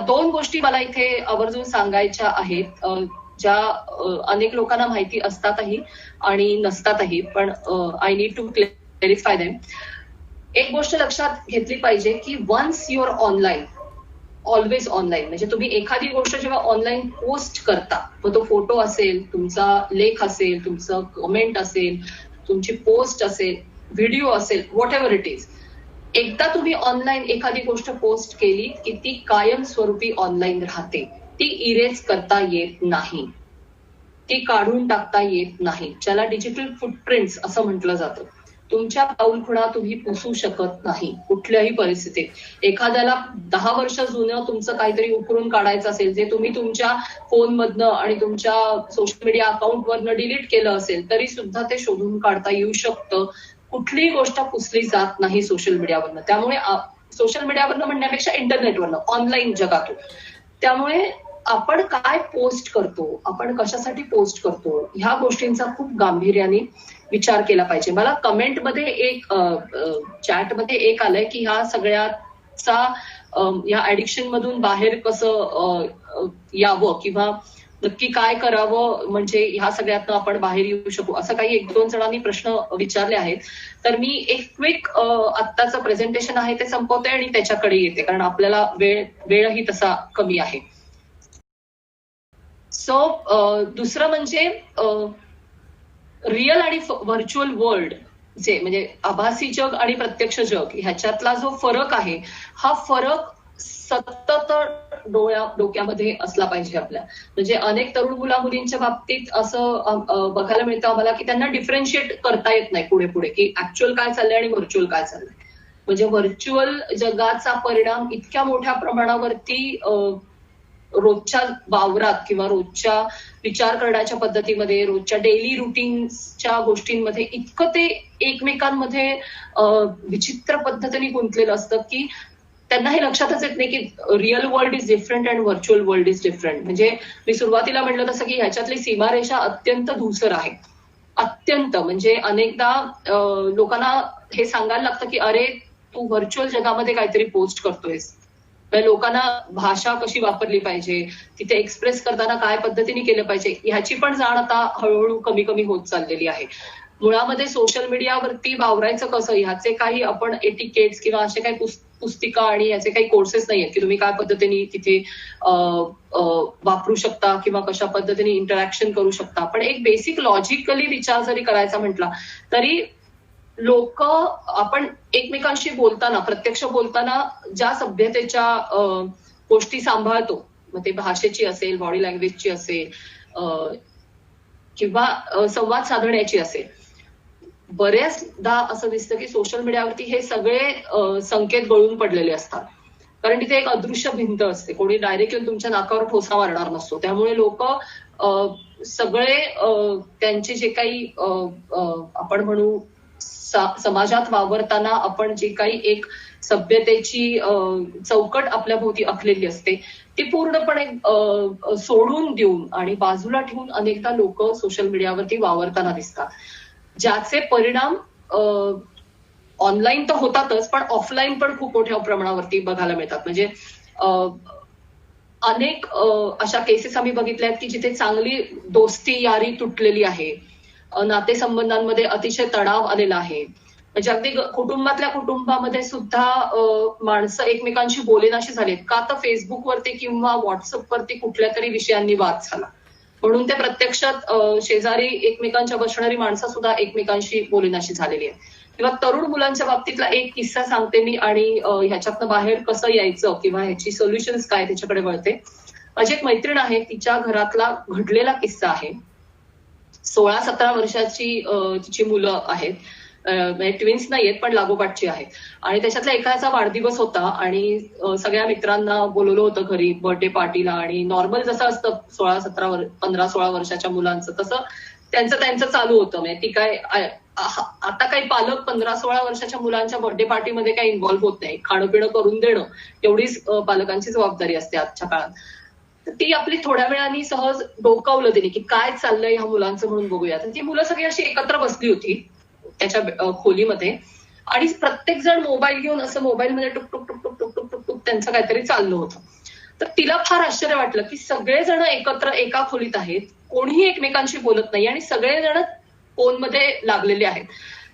2 गोष्टी मला इथे आवर्जून सांगायच्या आहेत, ज्या अनेक लोकांना माहिती असतातही आणि नसतातही, पण I need to clarify them. एक गोष्ट लक्षात घेतली पाहिजे की once your online, always online. म्हणजे तुम्ही एखादी गोष्ट जेव्हा ऑनलाईन पोस्ट करता, मग तो फोटो असेल, तुमचा लेख असेल, तुमचं कमेंट असेल, तुमची पोस्ट असेल, व्हिडिओ असेल, व्हॉट एव्हर इट इज, एकदा तुम्ही ऑनलाईन एखादी गोष्ट पोस्ट केली की ती कायमस्वरूपी ऑनलाईन राहते. ती इरेज करता येत नाही, ती काढून टाकता येत नाही, ज्याला डिजिटल फुटप्रिंट्स असं म्हटलं जातं. तुमच्या पाऊलखुणा तुम्ही पुसू शकत नाही कुठल्याही परिस्थितीत. एखाद्याला 10 वर्ष जुनं तुमचं काहीतरी उकरून काढायचं असेल, जे तुम्ही तुमच्या फोनमधनं आणि तुमच्या सोशल मीडिया अकाउंटवरनं डिलीट केलं असेल, तरी सुद्धा ते शोधून काढता येऊ शकतं. कुठलीही गोष्ट पुसली जात नाही सोशल मीडियावरनं. त्यामुळे सोशल मीडियावरनं म्हणण्यापेक्षा इंटरनेटवरनं, ऑनलाईन जगातून. त्यामुळे आपण काय पोस्ट करतो, आपण कशासाठी पोस्ट करतो, ह्या गोष्टींचा खूप गांभीर्याने विचार केला पाहिजे. मला कमेंटमध्ये एक चॅटमध्ये एक आलंय की ह्या सगळ्याचा या ऍडिक्शन मधून बाहेर कसं यावं किंवा नक्की काय करावं म्हणजे ह्या सगळ्यातनं आपण बाहेर येऊ शकू, असं काही 1-2 जणांनी प्रश्न विचारले आहेत. तर मी एक क्विक आत्ताचं प्रेझेंटेशन आहे ते संपवते आणि त्याच्याकडे येते, कारण आपल्याला वेळही तसा कमी आहे. सो दुसरं म्हणजे रिअल आणि व्हर्च्युअल वर्ल्ड, जे म्हणजे आभासी जग आणि प्रत्यक्ष जग ह्याच्यातला जो फरक आहे, हा फरक सतत डोक्यामध्ये असला पाहिजे आपल्या. म्हणजे अनेक तरुण मुला मुलींच्या बाबतीत असं बघायला मिळतं आम्हाला की त्यांना डिफरन्शिएट करता येत नाही पुढे की ऍक्च्युअल काय चाललंय आणि व्हर्च्युअल काय चाललंय. म्हणजे व्हर्च्युअल जगाचा परिणाम इतक्या मोठ्या प्रमाणावरती रोजच्या वावरात किंवा रोजच्या विचार करण्याच्या पद्धतीमध्ये, रोजच्या डेली रुटीनच्या गोष्टींमध्ये इतकं ते एकमेकांमध्ये विचित्र पद्धतीने गुंतलेलं असतं की त्यांना हे लक्षातच येत नाही की real world is different and virtual world is different. म्हणजे मी सुरुवातीला म्हणलं तसं की ह्याच्यातली सीमारेषा अत्यंत धूसर आहे, अत्यंत. म्हणजे अनेकदा लोकांना हे सांगायला लागतं की अरे तू व्हर्च्युअल जगामध्ये काहीतरी पोस्ट करतोयस. लोकांना भाषा कशी वापरली पाहिजे, तिथे एक्सप्रेस करताना काय पद्धतीने केलं पाहिजे, ह्याची पण जाण आता हळूहळू कमी कमी होत चाललेली आहे. मुळामध्ये सोशल मीडियावरती वावरायचं कसं, ह्याचे काही आपण एटिकेट्स किंवा असे काही पुस्तिका आणि याचे काही कोर्सेस नाहीयेत की तुम्ही काय पद्धतीने तिथे वापरू शकता किंवा कशा पद्धतीने इंटरॅक्शन करू शकता. पण एक बेसिक लॉजिकली विचार जरी करायचा म्हटला तरी लोक आपण एकमेकांशी बोलताना, प्रत्यक्ष बोलताना ज्या सभ्यतेच्या गोष्टी सांभाळतो, मग ते भाषेची असेल, बॉडी लँग्वेजची असेल किंवा संवाद साधण्याची असेल, बऱ्याचदा असं दिसतं की सोशल मीडियावरती हे सगळे संकेत गळून पडलेले असतात. कारण तिथे एक अदृश्य भिंत असते, कोणी डायरेक्टली तुमच्या नाकावर ठोसा मारणार नसतो. त्यामुळे लोक सगळे त्यांचे जे काही आपण म्हणू समाजात वावरताना आपण जे काही एक सभ्यतेची चौकट आपल्या भोवती आखलेली असते ती पूर्णपणे सोडून देऊन आणि बाजूला ठेवून अनेकदा लोक सोशल मीडियावरती वावरताना दिसतात, ज्याचे परिणाम ऑनलाईन तर होतातच, पण ऑफलाईन पण खूप मोठ्या प्रमाणावरती बघायला मिळतात. म्हणजे अनेक अशा केसेस आम्ही बघितल्या आहेत की जिथे चांगली दोस्ती यारी तुटलेली आहे, नातेसंबंधांमध्ये अतिशय तणाव आलेला आहे. म्हणजे अगदी कुटुंबातल्या कुटुंबामध्ये सुद्धा माणसं एकमेकांशी बोलेनाशी झालेत का, तर फेसबुकवरती किंवा व्हॉट्सअपवरती कुठल्या तरी विषयांनी वाद झाला, म्हणून ते प्रत्यक्षात शेजारी एकमेकांच्या बसणारी माणसं सुद्धा एकमेकांशी बोलेनाशी झालेली आहे. किंवा तरुण मुलांच्या बाबतीतला एक किस्सा सांगते मी आणि ह्याच्यातनं बाहेर कसं यायचं किंवा ह्याची सोल्युशन्स काय त्याच्याकडे वळते. माझी एक मैत्रीण आहे, तिच्या घरातला घडलेला किस्सा आहे. 16-17 वर्षाची तिची मुलं आहेत, म्हणजे ट्विन्स नाहीयेत पण लागोपाठची आहेत. आणि त्याच्यातल्या एकाचा वाढदिवस होता आणि सगळ्या मित्रांना बोलवलं होतं घरी बर्थडे पार्टीला. आणि नॉर्मल जसं असतं 15-16 वर्षाच्या मुलांचं, तसं त्यांचं चालू होतं. म्हणजे ती काय आता काही पालक 15-16 वर्षाच्या मुलांच्या बर्थडे पार्टीमध्ये काही इन्व्हॉल्व्ह होत नाही. खाणं पिणं करून देणं एवढीच पालकांची जबाबदारी असते आजच्या काळात. तर ती आपली थोड्या वेळाने सहज डोकावलं तिने की काय चाललंय ह्या मुलांचं म्हणून बघूया. तर ती मुलं सगळी अशी एकत्र बसली होती त्याच्या खोलीमध्ये आणि प्रत्येक जण मोबाईल घेऊन असं मोबाईलमध्ये टुक टुक टुक टुक टुक टुक टुक टुक त्यांचं काहीतरी चाललं होतं. तर तिला फार आश्चर्य वाटलं की सगळेजण एकत्र एका खोलीत आहेत, कोणीही एकमेकांशी बोलत नाही आणि सगळेजण फोनमध्ये लागलेले आहेत.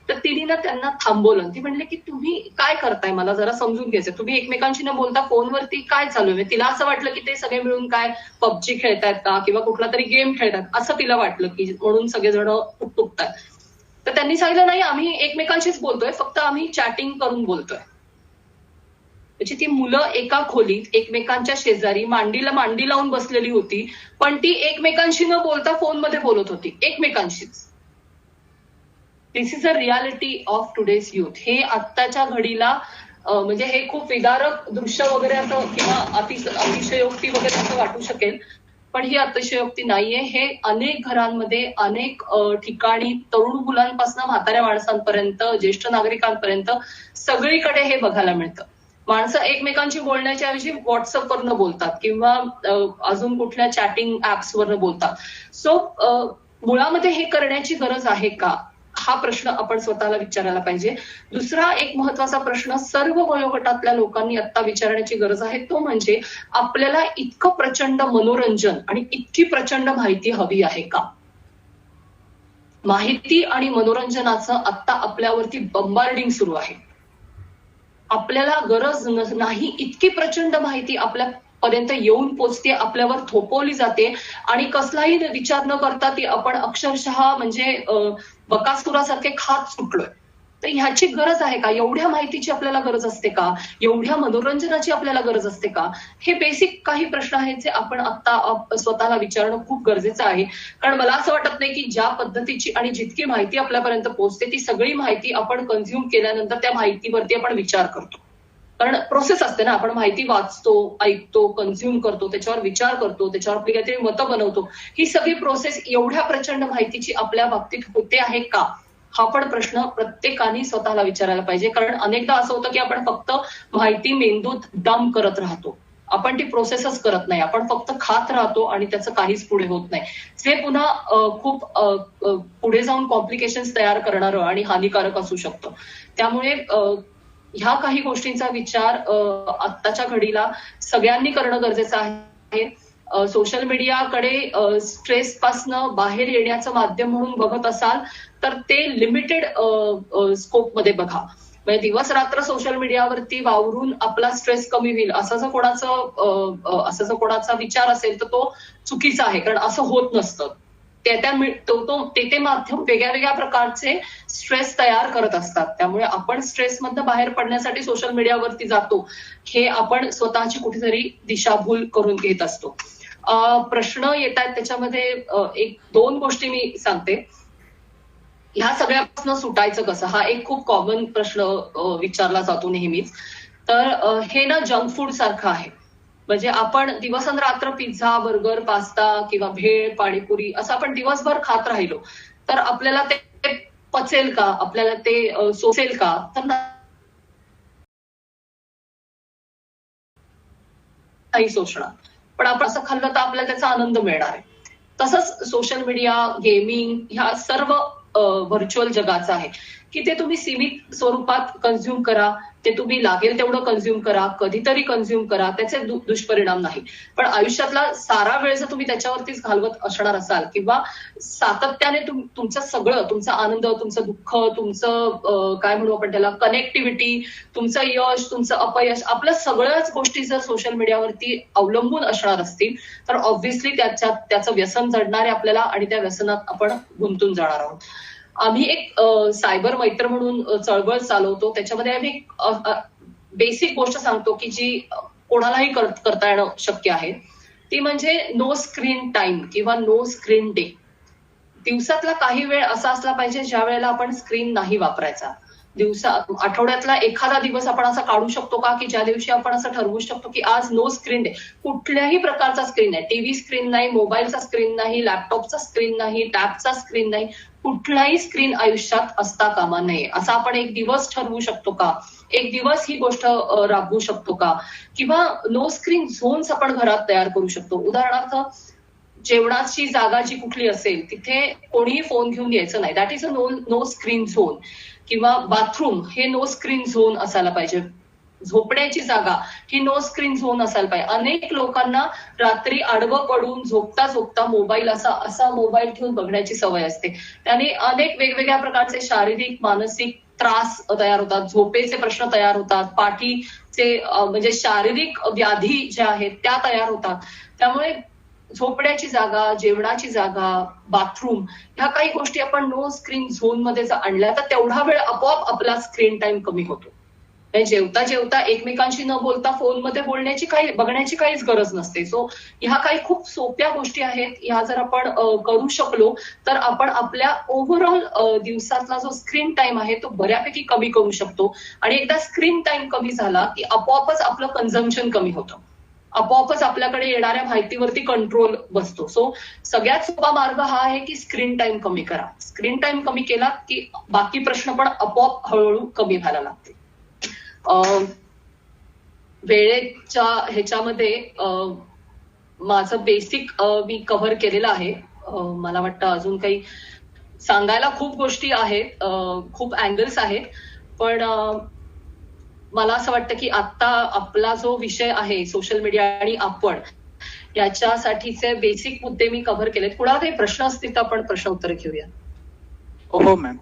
तर तिने ना त्यांना थांबवलं. ती म्हणली की तुम्ही काय करताय, मला जरा समजून घ्यायचं, तुम्ही एकमेकांशी न बोलता फोनवरती काय चालू आहे. तिला असं वाटलं की ते सगळे मिळून काय पबजी खेळतायत का किंवा कुठला तरी गेम खेळतात असं तिला वाटलं की म्हणून सगळेजण टुकटुकतायत. तर त्यांनी सांगितलं नाही, आम्ही एकमेकांशीच बोलतोय, फक्त आम्ही चॅटिंग करून बोलतोय. म्हणजे ती मुलं एका खोलीत एकमेकांच्या शेजारी मांडीला मांडी लावून बसलेली होती, पण ती एकमेकांशी न बोलता फोनमध्ये बोलत होती एकमेकांशीच. This is a reality of today's youth. हे आत्ताच्या घडीला म्हणजे हे खूप विदारक दृश्य वगैरे असं किंवा अतिशयोक्ती वगैरे असं वाटू शकेल, पण ही अतिशयोक्ती नाहीये. हे अनेक घरांमध्ये अनेक ठिकाणी तरुण मुलांपासून म्हाताऱ्या माणसांपर्यंत ज्येष्ठ नागरिकांपर्यंत सगळीकडे हे बघायला मिळतं. माणसं एकमेकांशी बोलण्याच्या ऐवजी व्हॉट्सअपवरनं बोलतात किंवा अजून कुठल्या चॅटिंग ऍप्सवरनं बोलतात. सो मुळामध्ये हे करण्याची गरज आहे का, हा प्रश्न आपण स्वतःला विचारायला पाहिजे. दुसरा एक महत्वाचा प्रश्न सर्व वयोगटातल्या लोकांनी आता विचारण्याची गरज आहे, तो म्हणजे आपल्याला इतकं प्रचंड मनोरंजन आणि इतकी प्रचंड माहिती हवी आहे का. माहिती आणि मनोरंजनाचं आता आपल्यावरती बंबार्डिंग सुरू आहे. आपल्याला गरज नाही इतकी प्रचंड माहिती आपल्यापर्यंत येऊन पोचते, आपल्यावर थोपवली जाते आणि कसलाही विचार न करता ती आपण अक्षरशः म्हणजे बकासुरासारखे खात सुटलोय. तर ह्याची गरज आहे का, एवढ्या माहितीची आपल्याला गरज असते का, एवढ्या मनोरंजनाची आपल्याला गरज असते का. हे बेसिक काही प्रश्न आहेत जे आपण आता स्वतःला विचारणं खूप गरजेचं आहे. कारण मला असं वाटत नाही की ज्या पद्धतीची आणि जितकी माहिती आपल्यापर्यंत पोहोचते ती सगळी माहिती आपण कन्झ्युम केल्यानंतर त्या माहितीवरती आपण विचार करतो. कारण प्रोसेस असते ना, आपण माहिती वाचतो, ऐकतो, कन्झ्युम करतो, त्याच्यावर विचार करतो, त्याच्यावर आपली काहीतरी मतं बनवतो. ही सगळी प्रोसेस एवढ्या प्रचंड माहितीची आपल्या बाबतीत होते आहे का, हा पण प्रश्न प्रत्येकाने स्वतःला विचारायला पाहिजे. कारण अनेकदा असं होतं की आपण फक्त माहिती मेंदूत डंप करत राहतो, आपण ती प्रोसेसच करत नाही, आपण फक्त खात राहतो आणि त्याचं काहीच पुढे होत नाही. जे पुन्हा खूप पुढे जाऊन कॉम्प्लिकेशन्स तयार करणारं आणि हानिकारक असू शकतं. त्यामुळे ह्या काही गोष्टींचा विचार आत्ताच्या घडीला सगळ्यांनी करणं गरजेचं आहे. सोशल मीडियाकडे स्ट्रेस पासनं बाहेर येण्याचं माध्यम म्हणून बघत असाल तर ते लिमिटेड स्कोप मध्ये बघा. म्हणजे दिवस रात्र सोशल मीडियावरती वावरून आपला स्ट्रेस कमी होईल असं जर कोणाचा विचार असेल तर तो चुकीचा आहे. कारण असं होत नसतं. ते माध्यम वेगळ्या वेगळ्या प्रकारचे स्ट्रेस तयार करत असतात. त्यामुळे आपण स्ट्रेसमधनं बाहेर पडण्यासाठी सोशल मीडियावरती जातो, हे आपण स्वतःची कुठेतरी दिशाभूल करून घेत असतो. प्रश्न येतात त्याच्यामध्ये 1-2 गोष्टी मी सांगते. ह्या सगळ्यापासून सुटायचं कसं, हा एक खूप कॉमन प्रश्न विचारला जातो नेहमीच. तर हे ना जंक फूड सारखं आहे. म्हणजे आपण दिवसरात्र पिझ्झा, बर्गर, पास्ता किंवा भेळ, पाणीपुरी असं आपण दिवसभर खात राहिलो तर आपल्याला ते पचेल का, आपल्याला ते सोसेल का, तर नाही सोसणार. पण आपण असं खाल्लं तर आपल्याला त्याचा आनंद मिळणार आहे. तसंच सोशल मीडिया, गेमिंग ह्या सर्व व्हर्च्युअल जगाचं आहे. की ते तुम्ही सीमित स्वरूपात कन्झ्युम करा, ते तुम्ही लागेल तेवढं कन्झ्युम करा, कधीतरी कन्झ्युम करा, त्याचे दुष्परिणाम नाही. पण आयुष्यातला सारा वेळ जर तुम्ही त्याच्यावरतीच घालवत असणार असाल किंवा सातत्याने तुमचं सगळं, तुमचा आनंद, तुमचं दुःख, तुमचं काय म्हणू आपण त्याला, कनेक्टिव्हिटी, तुमचं यश, तुमचं अपयश, आपलं सगळ्याच गोष्टी जर सोशल मीडियावरती अवलंबून असणार असतील तर ऑब्व्हियसली त्याचं व्यसन जडणार आहे आपल्याला आणि त्या व्यसनात आपण गुंतून जाणार आहोत. आम्ही एक सायबर मैत्र म्हणून चळवळ चालवतो. त्याच्यामध्ये आम्ही बेसिक गोष्ट सांगतो की जी कोणालाही करता येणं शक्य आहे, ती म्हणजे नो स्क्रीन टाइम किंवा नो स्क्रीन डे. दिवसातला काही वेळ असा असला पाहिजे ज्या वेळेला आपण स्क्रीन नाही वापरायचा. आठवड्यातला एखादा दिवस आपण असा काढू शकतो का की ज्या दिवशी आपण असं ठरवू शकतो की आज नो स्क्रीन डे. कुठल्याही प्रकारचा स्क्रीन नाही, टीव्ही स्क्रीन नाही, मोबाईलचा स्क्रीन नाही, लॅपटॉपचा स्क्रीन नाही, टॅबचा स्क्रीन नाही, कुठलाही स्क्रीन आयुष्यात असता कामा नये. असा आपण एक दिवस ठरवू शकतो का, एक दिवस ही गोष्ट राबवू शकतो का, किंवा नो स्क्रीन झोन्स आपण घरात तयार करू शकतो. उदाहरणार्थ जेवणाची जागा जी कुठली असेल तिथे कोणीही फोन घेऊन यायचं नाही, that is a no screen zone. किंवा बाथरूम हे नो स्क्रीन झोन असायला पाहिजे. झोपण्याची जागा ही नो स्क्रीन झोन असायला पाहिजे. अनेक लोकांना रात्री आडवं पडून झोपता झोपता मोबाईल असा मोबाईल घेऊन बघण्याची सवय असते. त्याने अनेक वेगवेगळ्या प्रकारचे शारीरिक मानसिक त्रास तयार होतात, झोपेचे प्रश्न तयार होतात, पाठीचे म्हणजे शारीरिक व्याधी ज्या आहेत त्या तयार होतात. त्यामुळे झोपण्याची जागा, जेवणाची जागा, बाथरूम ह्या काही गोष्टी आपण नो स्क्रीन झोन मध्ये जर आणल्या तर तेवढा वेळ आपोआप आपला स्क्रीन टाइम कमी होतो. जेवता जेवता एकमेकांशी न बोलता फोनमध्ये बघण्याची काहीच गरज नसते. सो ह्या काही खूप सोप्या गोष्टी आहेत. ह्या जर आपण करू शकलो तर आपण आपल्या ओव्हरऑल दिवसातला जो स्क्रीन टाइम आहे तो बऱ्यापैकी कमी करू शकतो. आणि एकदा स्क्रीन टाइम कमी झाला की आपोआपच आपलं कन्झम्पशन कमी होतं, आपोआपच आपल्याकडे येणाऱ्या माहितीवरती कंट्रोल बसतो. सो सगळ्यात सोपा मार्ग हा आहे की स्क्रीन टाइम कमी करा. स्क्रीन टाइम कमी केला की बाकी प्रश्न पण आपोआप हळूहळू कमी व्हायला लागते. वेळेच्या ह्याच्यामध्ये माझं बेसिक मी कव्हर केलेलं आहे. मला वाटतं अजून काही सांगायला खूप गोष्टी आहेत, खूप अँगल्स आहेत, पण मला असं वाटतं की आता आपला जो विषय आहे सोशल मीडिया आणि आपण याच्यासाठीचे बेसिक मुद्दे मी कव्हर केलेत. कुणाला काही प्रश्न असतील तर आपण प्रश्न उत्तर घेऊया. हो मॅम,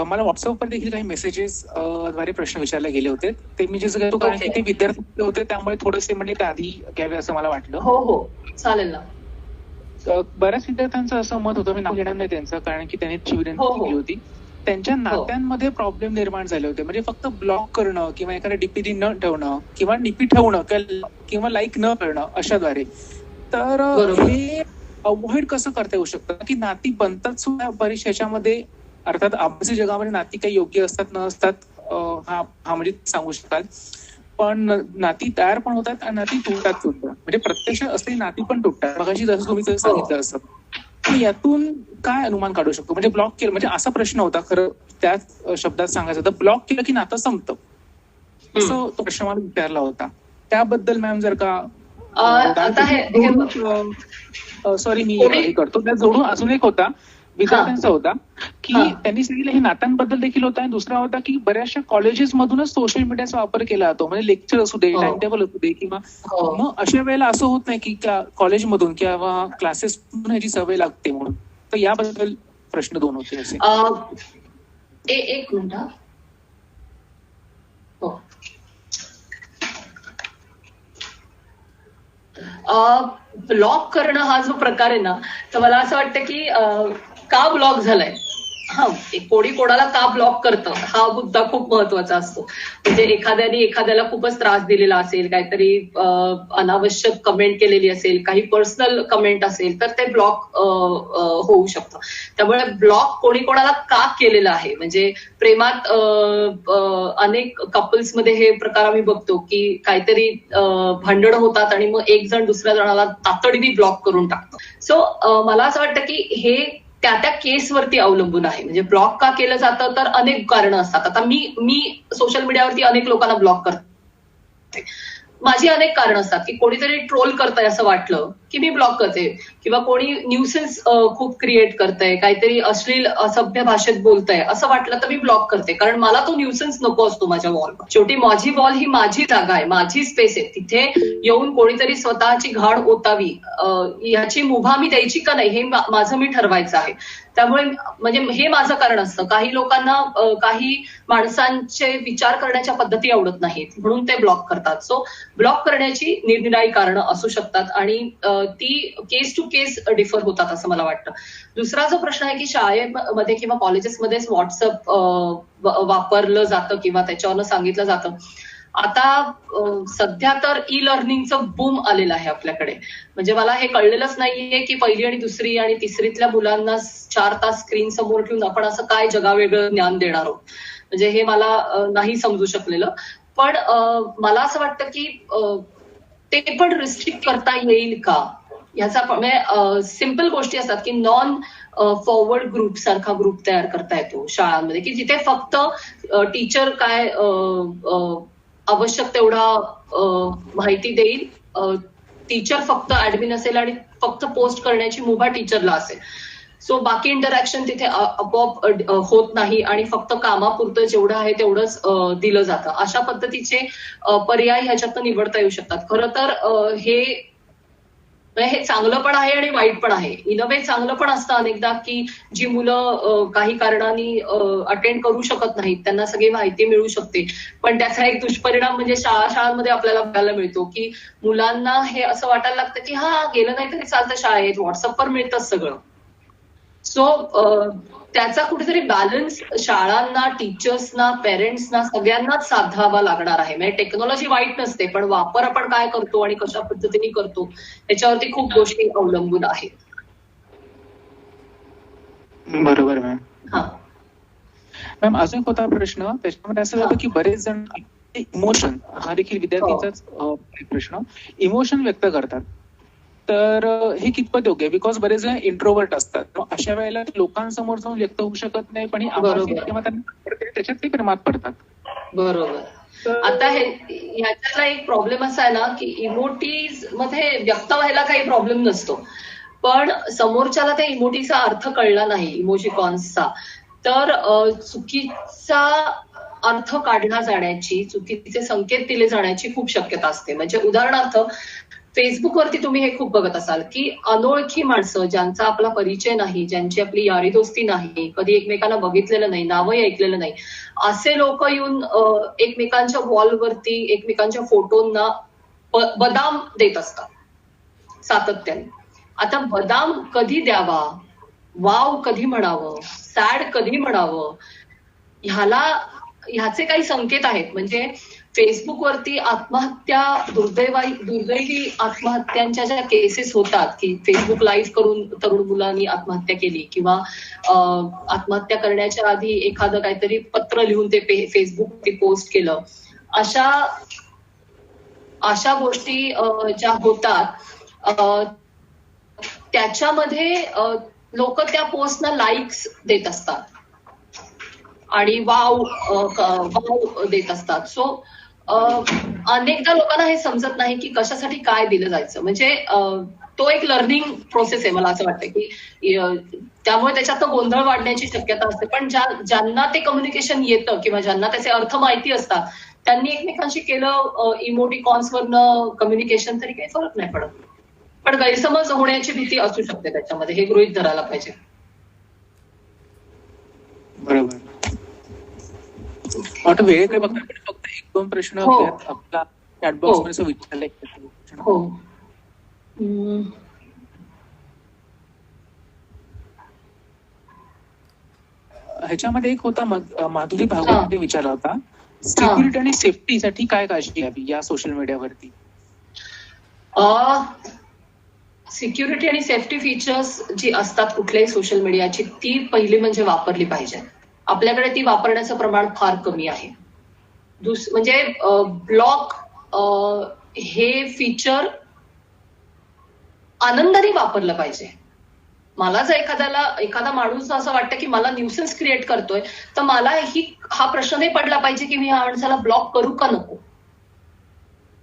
मला व्हॉट्सअपवर देखील काही मेसेजेस द्वारे प्रश्न विचारले गेले होते. ते मी जे घेतो कारण की ते विद्यार्थी होते त्यामुळे थोडेसे म्हणजे ते आधी घ्यावे असं मला वाटलं. हो हो चालेल ना. बऱ्याच विद्यार्थ्यांचं असं मत होतं, मी नाव घेणार नाही त्यांचं कारण की त्यांनी विनंती केली होती, त्यांच्या नात्यांमध्ये प्रॉब्लेम निर्माण झाले होते. म्हणजे फक्त ब्लॉक करणं किंवा एखाद्या डीपी न ठेवणं किंवा डीपी ठेवणं किंवा लाईक न करणं अशाद्वारे. तर हे अवॉइड कसं करता येऊ शकतं की नाती बनतात सुद्धा बरीच ह्याच्यामध्ये, अर्थात अभ्यासी जगामध्ये नाती काही योग्य असतात न असतात हा म्हणजे सांगू शकाल, पण नाती तयार पण होतात आणि नाती तुटतात सुद्धा. म्हणजे प्रत्यक्ष असलेली नाती पण तुटतात. मगाशी जसं तुम्ही सांगितलं असं, यातून काय अनुमान काढू शकतो? म्हणजे ब्लॉक केलं म्हणजे असा प्रश्न होता खरं त्याच शब्दात सांगायचं होतं, ब्लॉक केलं की नातं संपतं असं तो प्रश्न मला विचारला होता. त्याबद्दल मॅम जर का सॉरी मी हे करतो, त्या जोडून अजून एक होता विद्यार्थ्यांचा होता की त्यांनी सांगितलं हे नात्यांबद्दल देखील होता आणि दुसरा होता की बऱ्याचशा कॉलेजेस मधूनच सोशल मीडियाचा वापर केला जातो, म्हणजे लेक्चर असू दे, टाइम टेबल असू दे, किंवा मग अशा वेळेला असं होत नाही की कॉलेजमधून किंवा क्लासेस मधून ह्याची सवय लागते म्हणून. तर याबद्दल प्रश्न दोन होते असे. एक मिनिट. ब्लॉक करणं हा जो प्रकार आहे ना, तर मला असं वाटतं की का ब्लॉक झालाय, कोणी कोणाला का ब्लॉक करतं हा मुद्दा खूप महत्वाचा असतो. म्हणजे एखाद्याला खूपच त्रास दिलेला असेल, काहीतरी अनावश्यक कमेंट केलेली असेल, काही पर्सनल कमेंट असेल तर ते ब्लॉक होऊ शकतं. त्यामुळे ब्लॉक कोणी कोणाला का केलेलं आहे, म्हणजे प्रेमात अनेक कपल्समध्ये हे प्रकार आम्ही बघतो की काहीतरी भांडणं होतात आणि मग एक जण दुसऱ्या जणाला तातडीने ब्लॉक करून टाकतो. सो मला असं वाटतं की हे त्या केसवरती अवलंबून आहे. म्हणजे ब्लॉक का केलं जातं तर अनेक कारणं असतात. आता मी सोशल मीडियावरती अनेक लोकांना ब्लॉक करते, माझी अनेक कारणं असतात की कोणीतरी ट्रोल करतंय असं वाटलं की मी ब्लॉक करते. किंवा कोणी न्यूसेन्स खूप क्रिएट करतंय, काहीतरी अश्लील असभ्य भाषेत बोलतंय असं वाटलं तर मी ब्लॉक करते, कारण मला तो न्यूसेन्स नको असतो माझ्या वॉलवर. शेवटी माझी वॉल ही माझी जागा आहे, माझी स्पेस आहे. तिथे येऊन कोणीतरी स्वतःची घाण ओतावी ह्याची मुभा मी द्यायची का नाही हे माझं मी ठरवायचं आहे. त्यामुळे म्हणजे हे माझं कारण असतं. काही लोकांना काही माणसांचे विचार करण्याच्या पद्धती आवडत नाहीत म्हणून ते ब्लॉक करतात. सो ब्लॉक करण्याची निरनिराळी कारणं असू शकतात आणि ती केस टू केस डिफर होतात असं मला वाटतं. दुसरा जो प्रश्न आहे की शाळेमध्ये किंवा कॉलेजेसमध्येच व्हॉट्सअप वापरलं जातं किंवा त्याच्यावरनं सांगितलं जातं. आता सध्या तर ई लर्निंगचं बूम आलेलं आहे आपल्याकडे. म्हणजे मला हे कळलेलंच नाहीये की पहिली आणि दुसरी आणि तिसरीतल्या मुलांना 4 तास स्क्रीन समोर ठेवून आपण असं काय जगावेगळं ज्ञान देणार आहोत. म्हणजे हे मला नाही समजू शकलेलं. पण मला असं वाटतं की ते पण रिस्ट्रिक्ट करता येईल का ह्याचा म्हणजे सिम्पल गोष्टी असतात की नॉन फॉरवर्ड ग्रुप सारखा ग्रुप तयार करता येतो शाळांमध्ये की जिथे फक्त टीचर काय आवश्यक तेवढा माहिती देईल. टीचर फक्त ऍडमिन असेल आणि फक्त पोस्ट करण्याची मुभा टीचरला असेल. सो बाकी इंटरॅक्शन तिथे आपोआप होत नाही आणि फक्त कामापुरतं जेवढं आहे तेवढंच दिलं जातं. अशा पद्धतीचे पर्याय ह्याच्यातनं निवडता येऊ शकतात. खरं तर हे चांगलं पण आहे आणि वाईट पण आहे. इन अ वे चांगलं पण असतं अनेकदा की जी मुलं काही कारणाने अटेंड करू शकत नाहीत त्यांना सगळी माहिती मिळू शकते. पण त्याचा एक दुष्परिणाम म्हणजे शाळांमध्ये आपल्याला बघायला मिळतो की मुलांना हे असं वाटायला लागतं की हा गेलं नाही तरी चालतं शाळेत, व्हॉट्सअपवर मिळतं सगळं. सो त्याचा कुठेतरी बॅलन्स शाळांना, टीचर्सना, पेरेंट्सना सगळ्यांनाच साधावा लागणार आहे. म्हणजे टेक्नॉलॉजी वाईट नसते पण वापर आपण काय करतो आणि कशा पद्धतीने करतो याच्यावरती खूप गोष्टी अवलंबून आहेत. बरोबर मॅम. हा मॅम अजून एक होता प्रश्न त्याच्यामध्ये असं होतं की बरेच जण इमोशन हा देखील विद्यार्थ्यांचाच प्रश्न इमोशन व्यक्त करतात. तर हे कितपत योग्य आहे बिकॉज बरेच जण इंट्रोवर्ट असतात. अशा वेळेला लोकांसमोर जाऊन व्यक्त होऊ शकत नाही पण त्याच्यात ते प्रेमात पडतात. बरोबर. आता ह्याच्यातला एक प्रॉब्लेम असा आहे ना की इमोटीज मध्ये व्यक्त व्हायला काही प्रॉब्लेम नसतो पण समोरच्याला त्या इमोटीचा अर्थ कळला नाही इमोजिकॉन्सचा तर चुकीचा अर्थ काढला जाण्याची, चुकीचे संकेत दिले जाण्याची खूप शक्यता असते. म्हणजे उदाहरणार्थ फेसबुकवरती तुम्ही हे खूप बघत असाल की अनोळखी माणसं ज्यांचा आपला परिचय नाही, ज्यांची आपली यारी दोस्ती नाही, कधी एकमेकांना बघितलेलं नाही, नावही ऐकलेलं नाही, असे लोक येऊन एकमेकांच्या वॉलवरती एकमेकांच्या फोटोंना बदाम देत असतात सातत्याने. आता बदाम कधी द्यावा, वाव कधी म्हणावं, सॅड कधी म्हणावं, ह्याचे काही संकेत आहेत. म्हणजे फेसबुकवरती आत्महत्या, दुर्दैवी आत्महत्यांच्या ज्या केसेस होतात की फेसबुक लाईव्ह करून तरुण मुलांनी आत्महत्या केली किंवा आत्महत्या करण्याच्या आधी एखादं काहीतरी पत्र लिहून ते फेसबुकवरती पोस्ट केलं, अशा गोष्टी ज्या होतात त्याच्यामध्ये लोक त्या पोस्टना लाईक्स देत असतात आणि वाव देत असतात. सो अनेकदा लोकांना हे समजत नाही की कशासाठी काय दिलं जायचं. म्हणजे तो एक लर्निंग प्रोसेस आहे मला असं वाटतं की त्यामुळे त्याच्यात गोंधळ वाढण्याची शक्यता असते. पण ज्यांना ते कम्युनिकेशन येतं किंवा ज्यांना त्याचे अर्थ माहिती असतात त्यांनी एकमेकांशी केलं इमोटिकॉन्सवरनं कम्युनिकेशन तरी काही फरक नाही पडत. पण गैरसमज होण्याची भीती असू शकते त्याच्यामध्ये, हे गृहीत धरायला पाहिजे. बरोबर. आता वेळेकडे बघता फक्त 1-2 प्रश्न आपला चॅट बॉक्स मध्ये विचारले. हो. ह्याच्यामध्ये एक होता माधुरी भागवत विचारला होता सिक्युरिटी आणि सेफ्टीसाठी काय काळजी घ्यावी या सोशल मीडियावरती. सिक्युरिटी आणि सेफ्टी फीचर्स जी असतात कुठल्याही सोशल मीडियाची ती पहिली म्हणजे वापरली पाहिजे. आपल्याकडे ती वापरण्याचं प्रमाण फार कमी आहे. म्हणजे ब्लॉक हे फीचर आनंदाने वापरलं पाहिजे. मला जर एखादा माणूस असं वाटतं की मला न्यूसेन्स क्रिएट करतोय तर मला हा प्रश्न नाही पडला पाहिजे की मी या माणसाला ब्लॉक करू का नको.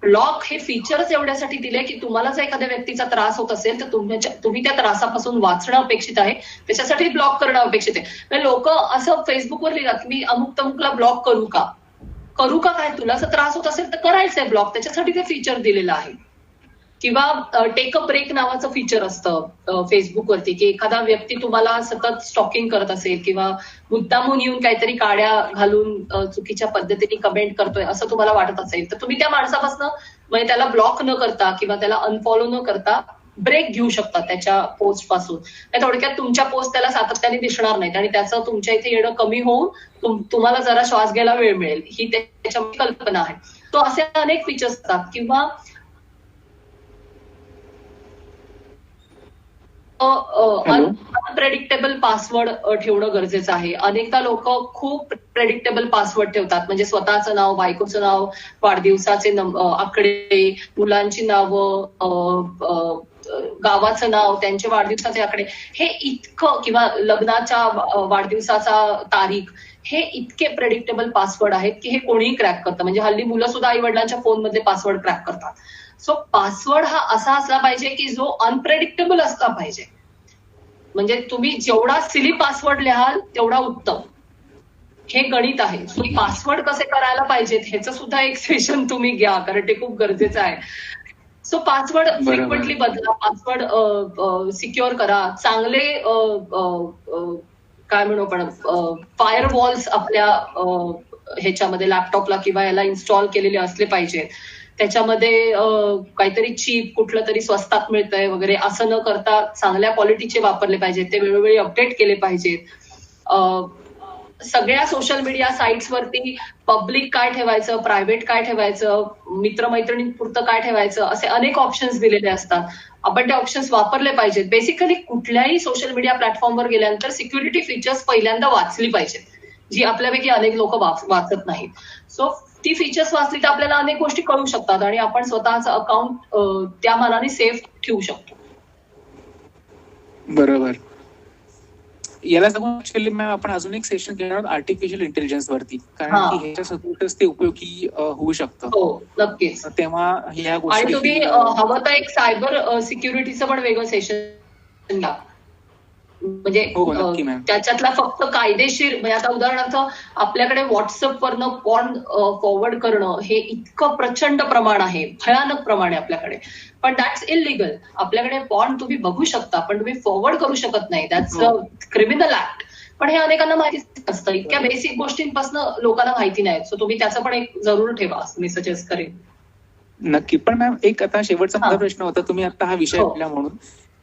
ब्लॉक हे फीचरच एवढ्यासाठी दिले की तुम्हाला जर एखाद्या व्यक्तीचा त्रास होत असेल तर तुम्ही त्या त्रासापासून वाचणं अपेक्षित आहे, त्याच्यासाठी ब्लॉक करणं अपेक्षित आहे. लोक असं फेसबुकवर लिहितात की मी अमुक तमुकला ब्लॉक करू का काय, तुला असं त्रास होत असेल तर करायचंय ब्लॉक, त्याच्यासाठी ते फीचर दिलेलं आहे. किंवा टेक अ ब्रेक नावाचं फीचर असतं फेसबुकवरती, की एखादा व्यक्ती तुम्हाला सतत स्टॉकिंग करत असेल किंवा मुद्दामून येऊन काहीतरी काड्या घालून चुकीच्या पद्धतीने कमेंट करतोय असं तुम्हाला वाटत असेल, तर तुम्ही त्या माणसापासून म्हणजे त्याला ब्लॉक न करता किंवा त्याला अनफॉलो न करता ब्रेक घेऊ शकता त्याच्या पोस्ट पासून. थोडक्यात तुमच्या पोस्ट त्याला सातत्याने दिसणार नाहीत आणि त्याचं तुमच्या इथे येणं कमी होऊन तुम्हाला जरा श्वास घ्यायला वेळ मिळेल, ही त्याच्यामध्ये कल्पना आहे. तो असे अनेक फीचर्स असतात. किंवा अनप्रेडिक्टेबल पासवर्ड ठेवणं गरजेचं आहे. अनेकदा लोक खूप प्रेडिक्टेबल पासवर्ड ठेवतात, म्हणजे स्वतःचं नाव, बायकोचं नाव, वाढदिवसाचे आकडे, मुलांची नावं, गावाचं नाव, त्यांचे वाढदिवसाचे आकडे, हे इतकं, किंवा लग्नाच्या वाढदिवसाचा तारीख, हे इतके प्रेडिक्टेबल पासवर्ड आहेत की हे कोणीही क्रॅक करतं. म्हणजे हल्ली मुलं सुद्धा आई वडिलांच्या फोनमध्ये पासवर्ड क्रॅक करतात. सो पासवर्ड हा असा असला पाहिजे की जो अनप्रेडिक्टेबल असला पाहिजे. म्हणजे तुम्ही जेवढा सिली पासवर्ड लिहाल तेवढा उत्तम, हे गणित आहे. पासवर्ड कसे करायला पाहिजेत ह्याचं सुद्धा एक सेशन तुम्ही घ्या, कारण ते खूप गरजेचं आहे. सो पासवर्ड फ्रिक्वेंटली बदला, पासवर्ड सिक्युअर करा, चांगले काय म्हणू आपण फायरवॉल्स आपल्या ह्याच्यामध्ये लॅपटॉपला किंवा याला इन्स्टॉल केलेले असले पाहिजेत. त्याच्यामध्ये काहीतरी चीप कुठलं तरी स्वस्तात मिळतंय वगैरे असं न करता चांगल्या क्वालिटीचे वापरले पाहिजेत, ते वेळोवेळी अपडेट केले पाहिजेत. सगळ्या सोशल मीडिया साईट्स वरती पब्लिक काय ठेवायचं, प्रायव्हेट काय ठेवायचं, मित्रमैत्रिणींपुरतं काय ठेवायचं, असे अनेक ऑप्शन्स दिलेले असतात. आपण ते ऑप्शन्स वापरले पाहिजेत. बेसिकली कुठल्याही सोशल मीडिया प्लॅटफॉर्मवर गेल्यानंतर सिक्युरिटी फीचर्स पहिल्यांदा वाचली पाहिजेत, जी आपल्यापैकी अनेक लोक वाचत नाहीत. सो ती फीचर्स वाचली तर आपल्याला अनेक गोष्टी कळू शकतात आणि आपण स्वतःचं अकाउंट त्या मानाने सेफ ठेवू शकतो. बरोबर. याला सगळं ऍक्च्युअली मॅम आपण अजून एक सेशन घेणार आहोत आर्टिफिशियल इंटेलिजन्स वरती, कारण की ह्याच्या सगळंच ते उपयोगी होऊ शकतं. हो नक्कीच. तेव्हा ह्या गोष्टी, आणि तुम्ही हवं तर एक सायबर सिक्युरिटीचं पण वेगळं सेशन घ्या. म्हणजे त्याच्यातला फक्त कायदेशीर, म्हणजे आता उदाहरणार्थ आपल्याकडे व्हॉट्सअपवरनं पॉर्न फॉरवर्ड करणं हे इतकं प्रचंड प्रमाण आहे, भयानक प्रमाण आहे आपल्याकडे, पण दॅट्स इलिगल. आपल्याकडे पॉर्न तुम्ही बघू शकता पण तुम्ही फॉरवर्ड करू शकत नाही, दॅट्स क्रिमिनल ऍक्ट. पण हे अनेकांना माहिती असतं, इतक्या बेसिक गोष्टींपासून लोकांना माहिती नाही. सो तुम्ही त्याचं पण एक जरूर ठेवा, मी सजेस्ट करेन. नक्की. पण मॅम एक आता शेवटचा माझा प्रश्न होता, तुम्ही आता हा विषय ऐकला म्हणून,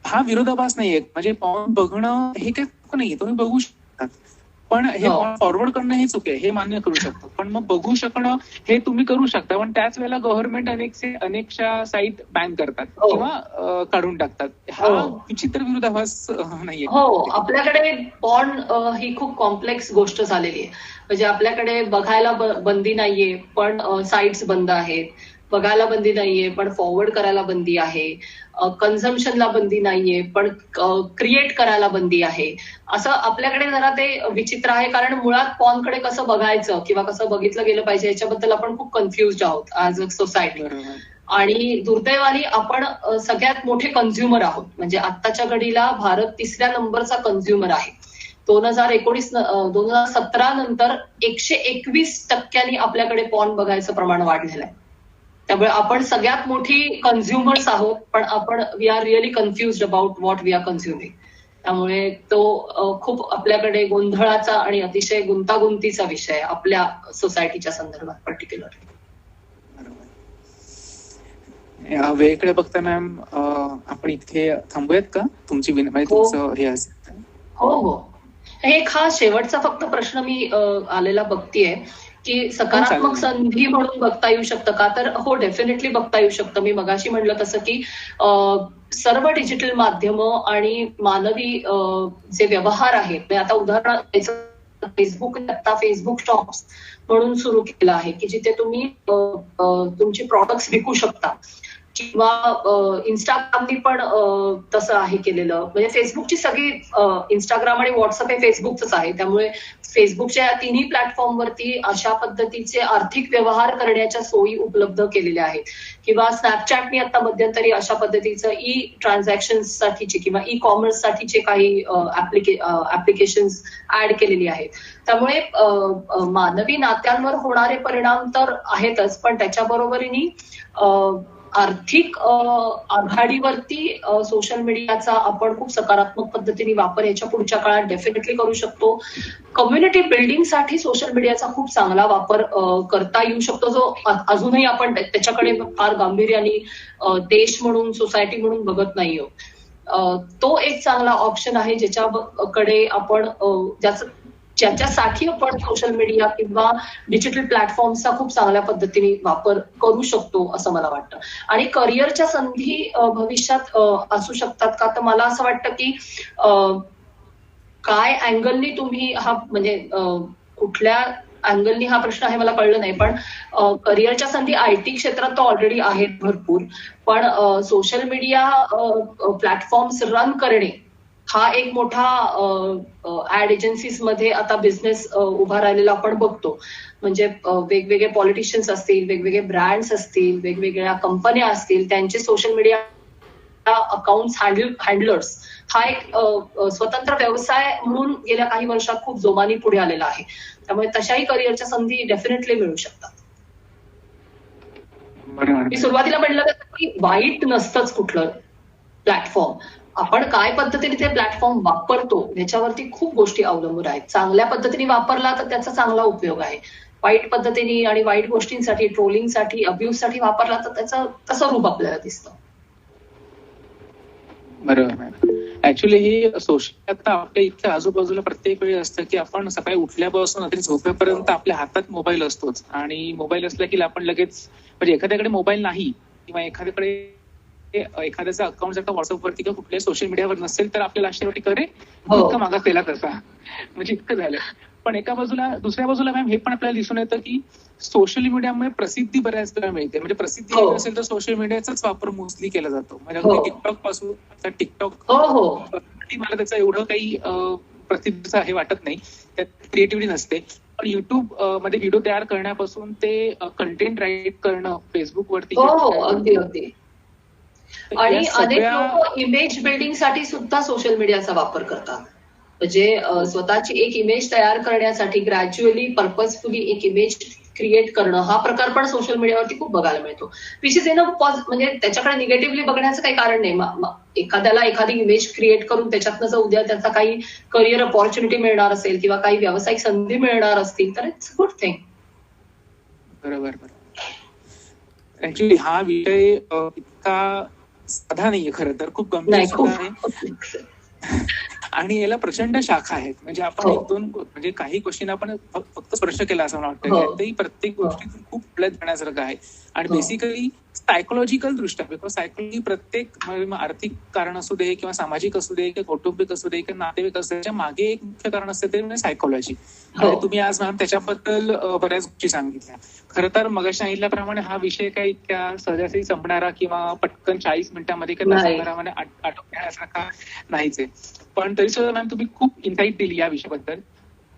हा विरोधाभास नाहीये, म्हणजे पॉर्न बघणं हे काही चुक नाहीये, तुम्ही बघू शकतात, पण हे फॉरवर्ड करणं हे चुक आहे, हे मान्य करू शकतो. पण मग बघू शकणं हे तुम्ही करू शकता, पण त्याच वेळेला गव्हर्नमेंट अनेकशा साईट बॅन करतात किंवा काढून टाकतात. हा विचित्र विरोधाभास नाहीये. हो, आपल्याकडे पॉर्न ही खूप कॉम्प्लेक्स गोष्ट झालेली आहे. म्हणजे आपल्याकडे बघायला बंदी नाहीये पण साईट्स बंद आहेत, बघायला बंदी नाहीये पण फॉरवर्ड करायला बंदी आहे, कन्झम्पशनला बंदी नाहीये पण क्रिएट करायला बंदी आहे. असं आपल्याकडे जरा ते विचित्र आहे, कारण मुळात पॉर्नकडे कसं बघायचं किंवा कसं बघितलं गेलं पाहिजे याच्याबद्दल आपण खूप कन्फ्युज्ड आहोत ऍज अ सोसायटी. आणि दुर्दैवाने आपण सगळ्यात मोठे कन्झ्युमर आहोत. म्हणजे आत्ताच्या घडीला भारत 3ऱ्या नंबरचा कन्झ्युमर आहे. 2017 नंतर 121% आपल्याकडे पॉर्न बघायचं प्रमाण वाढलेलं आहे. त्यामुळे आपण सगळ्यात मोठी कन्झ्युमर्स आहोत, पण आपण we are really confused about what we are consuming. त्यामुळे तो खूप आपल्याकडे गोंधळाचा आणि अतिशय गुंतागुंतीचा विषय आहे आपल्या सोसायटीच्या संदर्भात पर्टिक्युलर. वेळेकडे बघता मॅम आपण इथे थांबूयात का? तुमची तुमचं हे असेल. हो हो, एक हा शेवटचा फक्त प्रश्न मी आलेला बघतीये की सकारात्मक संधी म्हणून बघता येऊ शकतं का? तर हो, डेफिनेटली बघता येऊ शकतं. मी मगाशी म्हणलं तसं की सर्व डिजिटल माध्यमं आणि मानवी जे व्यवहार आहेत, आता उदाहरण फेसबुक, आता फेसबुक शॉप्स म्हणून सुरू केलं आहे की जिथे तुम्ही तुमची प्रॉडक्ट्स विकू शकता. किंवा इंस्टाग्रामनी पण तसं आहे केलेलं. म्हणजे फेसबुकची सगळी इंस्टाग्राम आणि व्हॉट्सअप हे फेसबुकच आहे, त्यामुळे फेसबुकच्या तिन्ही प्लॅटफॉर्मवरती अशा पद्धतीचे आर्थिक व्यवहार करण्याच्या सोयी उपलब्ध केलेल्या आहेत. किंवा स्नॅपचॅटनी आता मध्यंतरी अशा पद्धतीचं ई ट्रान्झॅक्शन साठीचे किंवा ई कॉमर्स साठीचे काही ऍप्लिकेशन्स ऍड केलेली आहेत. त्यामुळे मानवी नात्यांवर होणारे परिणाम तर आहेतच, पण त्याच्याबरोबरीने आर्थिक आघाडीवरती सोशल मीडियाचा आपण खूप सकारात्मक पद्धतीने वापर याच्या पुढच्या काळात डेफिनेटली करू शकतो. कम्युनिटी बिल्डिंगसाठी सोशल मीडियाचा खूप चांगला वापर करता येऊ शकतो, जो अजूनही आपण त्याच्याकडे फार गांभीर्याने देश म्हणून, सोसायटी म्हणून बघत नाही आहोत. तो एक चांगला ऑप्शन आहे ज्याच्याकडे आपण ज्याच्यासाठी आपण सोशल मीडिया किंवा डिजिटल प्लॅटफॉर्मचा खूप चांगल्या पद्धतीने वापर करू शकतो असं मला वाटतं. आणि करिअरच्या संधी भविष्यात असू शकतात का, तर मला असं वाटतं की काय अँगलनी तुम्ही हा, म्हणजे कुठल्या अँगलनी हा प्रश्न आहे मला कळलं नाही, पण करिअरच्या संधी आयटी क्षेत्रात तर ऑलरेडी आहेत भरपूर, पण सोशल मीडिया प्लॅटफॉर्म्स रन करणे हा एक मोठा ऍड एजन्सीज मध्ये आता बिझनेस उभा राहिलेला आपण बघतो. म्हणजे वेगवेगळे पॉलिटिशियन्स असतील, वेगवेगळे ब्रँड्स असतील, वेगवेगळ्या कंपन्या असतील, त्यांचे सोशल मीडिया अकाउंट्स हँडलर्स हा एक स्वतंत्र व्यवसाय म्हणून गेल्या काही वर्षात खूप जोमाने पुढे आलेला आहे. त्यामुळे तशाही करिअरच्या संधी डेफिनेटली मिळू शकतात. मी सुरुवातीला म्हणलं की वाईट नसतंच कुठलं प्लॅटफॉर्म, आपण काय पद्धतीने ते प्लॅटफॉर्म वापरतो याच्यावरती खूप गोष्टी अवलंबून आहेत. चांगल्या पद्धतीने वापरला तर त्याचा चांगला उपयोग आहे, वाईट पद्धतीने आणि वाईट गोष्टींसाठी, ट्रोलिंगसाठी, अब्युजसाठी वापरला तर त्याचं तसं रूप आपल्याला दिसतं. बरोबर. ऍक्च्युली ही सोशल आता आपल्या इथल्या आजूबाजूला प्रत्येक वेळी असतं की आपण सकाळी उठल्यापासून रात्री झोपेपर्यंत आपल्या हातात मोबाईल असतोच, आणि मोबाईल असला की आपण लगेच, म्हणजे एखाद्याकडे मोबाईल नाही किंवा एखाद्याकडे एखाद्याचा अकाउंट जर का व्हॉट्सअपवरती किंवा कुठल्या सोशल मीडियावर नसेल तर आपल्याला अशा वाटते करे इतका मागास केला तसा, म्हणजे इतकं झालं. पण एका बाजूला, दुसऱ्या बाजूला मॅम हे पण आपल्याला दिसून येतं की सोशल मीडियामुळे प्रसिद्धी बऱ्याच वेळा मिळते. म्हणजे प्रसिद्धी असेल तर सोशल मीडियाचाच वापर मोस्टली केला जातो. म्हणजे टिकटॉक पासून, आता टिकटॉक मला त्याचं एवढं काही प्रसिद्धीचं हे वाटत नाही, त्यात क्रिएटिव्हिटी नसते. पण युट्यूब मध्ये व्हिडिओ तयार करण्यापासून ते कंटेंट राईट करणं फेसबुकवरती, अगदी आणि अनेक लोक इमेज बिल्डिंग साठी सुद्धा सोशल मीडियाचा वापर करतात. म्हणजे स्वतःची एक इमेज तयार करण्यासाठी ग्रॅज्युअली पर्पजफुली एक इमेज क्रिएट करणं हा प्रकार पण सोशल मीडियावरती खूप बघायला मिळतो. विच इज इन म्हणजे त्याच्याकडे निगेटिव्हली बघण्याचं काही कारण नाही. एखाद्याला एखादी इमेज क्रिएट करून त्याच्यातनं जर उद्या त्याचा काही करिअर अपॉर्च्युनिटी मिळणार असेल किंवा काही व्यावसायिक संधी मिळणार असतील तर इट्स गुड थिंग. बरोबर. ऍक्च्युली हा विषय इतका साधा नाहीये, खरं तर खूप गंभीर आहे आणि याला प्रचंड शाखा आहेत. म्हणजे आपण एक दोन, म्हणजे काही गोष्टींना आपण फक्त स्पर्श केला असं मला वाटतं, तरी प्रत्येक गोष्टीतून खूप पुढे जाण्यासारखं आहे. आणि बेसिकली सायकोलॉजिकल दृष्ट्या, बिकॉज सायकोलॉजी प्रत्येक आर्थिक कारण असू दे किंवा सामाजिक असू दे किंवा कौटुंबिक असू दे किंवा नातेवाईक असू दे, त्याच्या मागे एक मुख्य कारण असते ते म्हणजे सायकोलॉजी. आणि तुम्ही आज मॅम त्याच्याबद्दल बऱ्याच गोष्टी सांगितल्या. खरं तर मगाशी सांगितल्याप्रमाणे हा विषय काही इतक्या सहजासहजी संपणारा किंवा पटकन 40 मिनिटांमध्ये किंवा तासाभरामध्ये आटोपण्यासारखा नाहीच आहे. पण तरी सुद्धा मॅम तुम्ही खूप इन्साईट दिली या विषयाबद्दल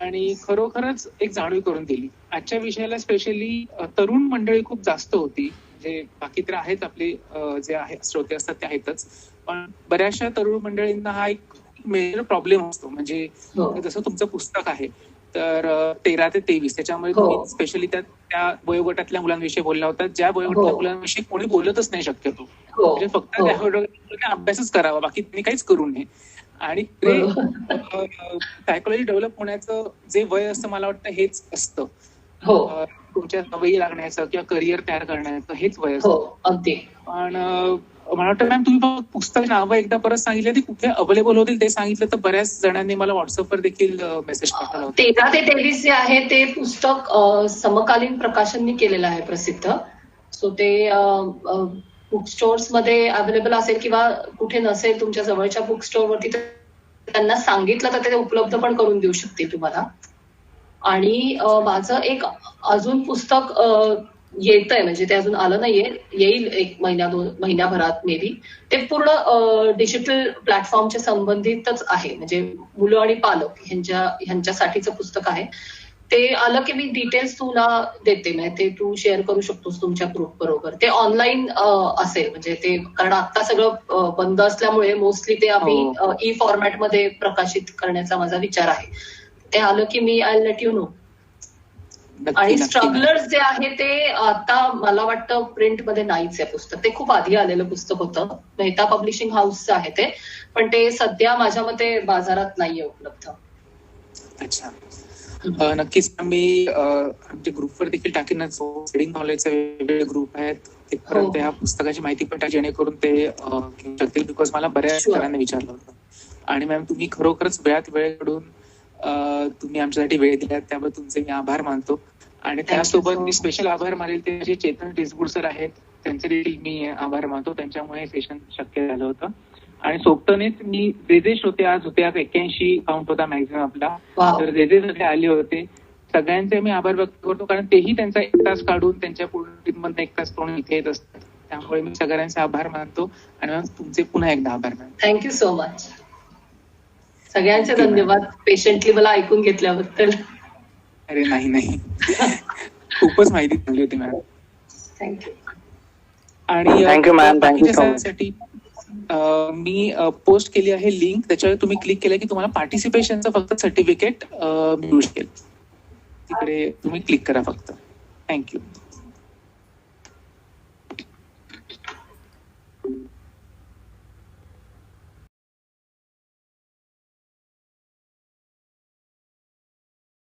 आणि खरोखरच एक जाणीव करून दिली. आजच्या विषयाला स्पेशली तरुण मंडळी खूप जास्त होती, म्हणजे बाकी तर आहेत आपले जे आहे श्रोते असतात ते आहेतच, पण बऱ्याचशा तरुण मंडळींना हा एक मेजर प्रॉब्लेम असतो. म्हणजे जसं तुमचं पुस्तक आहे तर 13 ते 23 त्याच्यामध्ये तुम्ही स्पेशली त्या वयोगटातल्या मुलांविषयी बोलला होता, ज्या वयोगटातल्या मुलांविषयी कोणी बोलतच नाही शक्यतो. म्हणजे फक्त त्या वयोगटाने अभ्यासच करावा, बाकी त्यांनी काहीच करू नये. आणि ते सायकोलॉजी डेव्हलप होण्याचं जे वय असतं मला वाटतं हेच असतं, तुमच्या सवयी लागण्याचं किंवा करिअर तयार करण्याचं हेच वय असतं. पण मला वाटतं मॅम तुम्ही पुस्तक नावं एकदा परत सांगितलं, ती कुठे अवेलेबल होतील ते सांगितलं तर बऱ्याच जणांनी मला व्हॉट्सअपवर देखील मेसेज पाठवला होता. 13 ते 23 जे आहे ते पुस्तक समकालीन प्रकाशननी केलेलं आहे प्रसिद्ध. सो ते बुक स्टोअर्स मध्ये अवेलेबल असेल किंवा कुठे नसेल तुमच्या जवळच्या बुक स्टोअरवरती तर त्यांना सांगितलं तर ते उपलब्ध पण करून देऊ शकतील तुम्हाला. आणि माझं एक अजून पुस्तक येतंय, म्हणजे ते अजून आलं नाहीये, येईल 1-2 महिन्याभरात मे बी. ते पूर्ण डिजिटल प्लॅटफॉर्मच्या संबंधितच आहे, म्हणजे मुलं आणि पालक ह्यांच्यासाठीचं पुस्तक आहे. ते आलं की मी डिटेल्स तुला देते, म्हणजे ते तू शेअर करू शकतोस तुमच्या ग्रुप बरोबर. ते ऑनलाईन असेल, म्हणजे ते कारण आता सगळं बंद असल्यामुळे मोस्टली ते आम्ही ई फॉर्मॅटमध्ये प्रकाशित करण्याचा माझा विचार आहे. ते आलं की मी आय लेट यू नो. आणि स्ट्रगलर्स जे आहे ते आता मला वाटतं प्रिंटमध्ये नाहीच आहे पुस्तक. ते खूप आधी आलेलं पुस्तक होतं, मेहता पब्लिशिंग हाऊसचं आहे ते, पण ते सध्या माझ्या मते बाजारात नाहीये उपलब्ध. अच्छा, नक्कीच मी आमच्या ग्रुपवर देखील टाकेनच. ट्रेडिंग नॉलेजचे वेगवेगळे ग्रुप आहेत, ते परत त्या पुस्तकाची माहिती पण टाक, जेणेकरून ते घेऊ शकतील. बिकॉज मला बऱ्याच जणांनी विचारलं होतं. आणि मॅम तुम्ही खरोखरच वेळात वेळ काढून तुम्ही आमच्यासाठी वेळ दिलात, त्यामुळे तुमचे मी आभार मानतो. आणि त्यासोबत मी स्पेशल आभार मानेल ते जे चेतन टिसगुड सर आहेत, त्यांचे देखील मी आभार मानतो. त्यांच्यामुळे सेशन शक्य झालं होतं. आणि सोबतनेच मी जे श्रोते आज होते, आज 81 काउंट होता मॅक्झिमम आपला, तर जे सगळे आले होते सगळ्यांचे मी आभार व्यक्त करतो. कारण तेही त्यांचा 1 तास काढून त्यांच्या पूर्ण टीममधून 1 तास करून इथे येत असतात. त्यामुळे मी सगळ्यांचे आभार मानतो. आणि तुमचे पुन्हा एकदा आभार मानतो. Thank you so much. सगळ्यांचे धन्यवाद पेशंटली मला ऐकून घेतल्याबद्दल. अरे नाही खूपच माहिती चांगली होती मॅडम. थँक्यू. आणि थँक्यू मॅम, थँक्यू. मी पोस्ट केली आहे लिंक, त्याच्यावर तुम्ही क्लिक केलं की तुम्हाला पार्टिसिपेशनचं फक्त सर्टिफिकेट मिळू शकेल. तिकडे तुम्ही क्लिक करा फक्त. थँक्यू.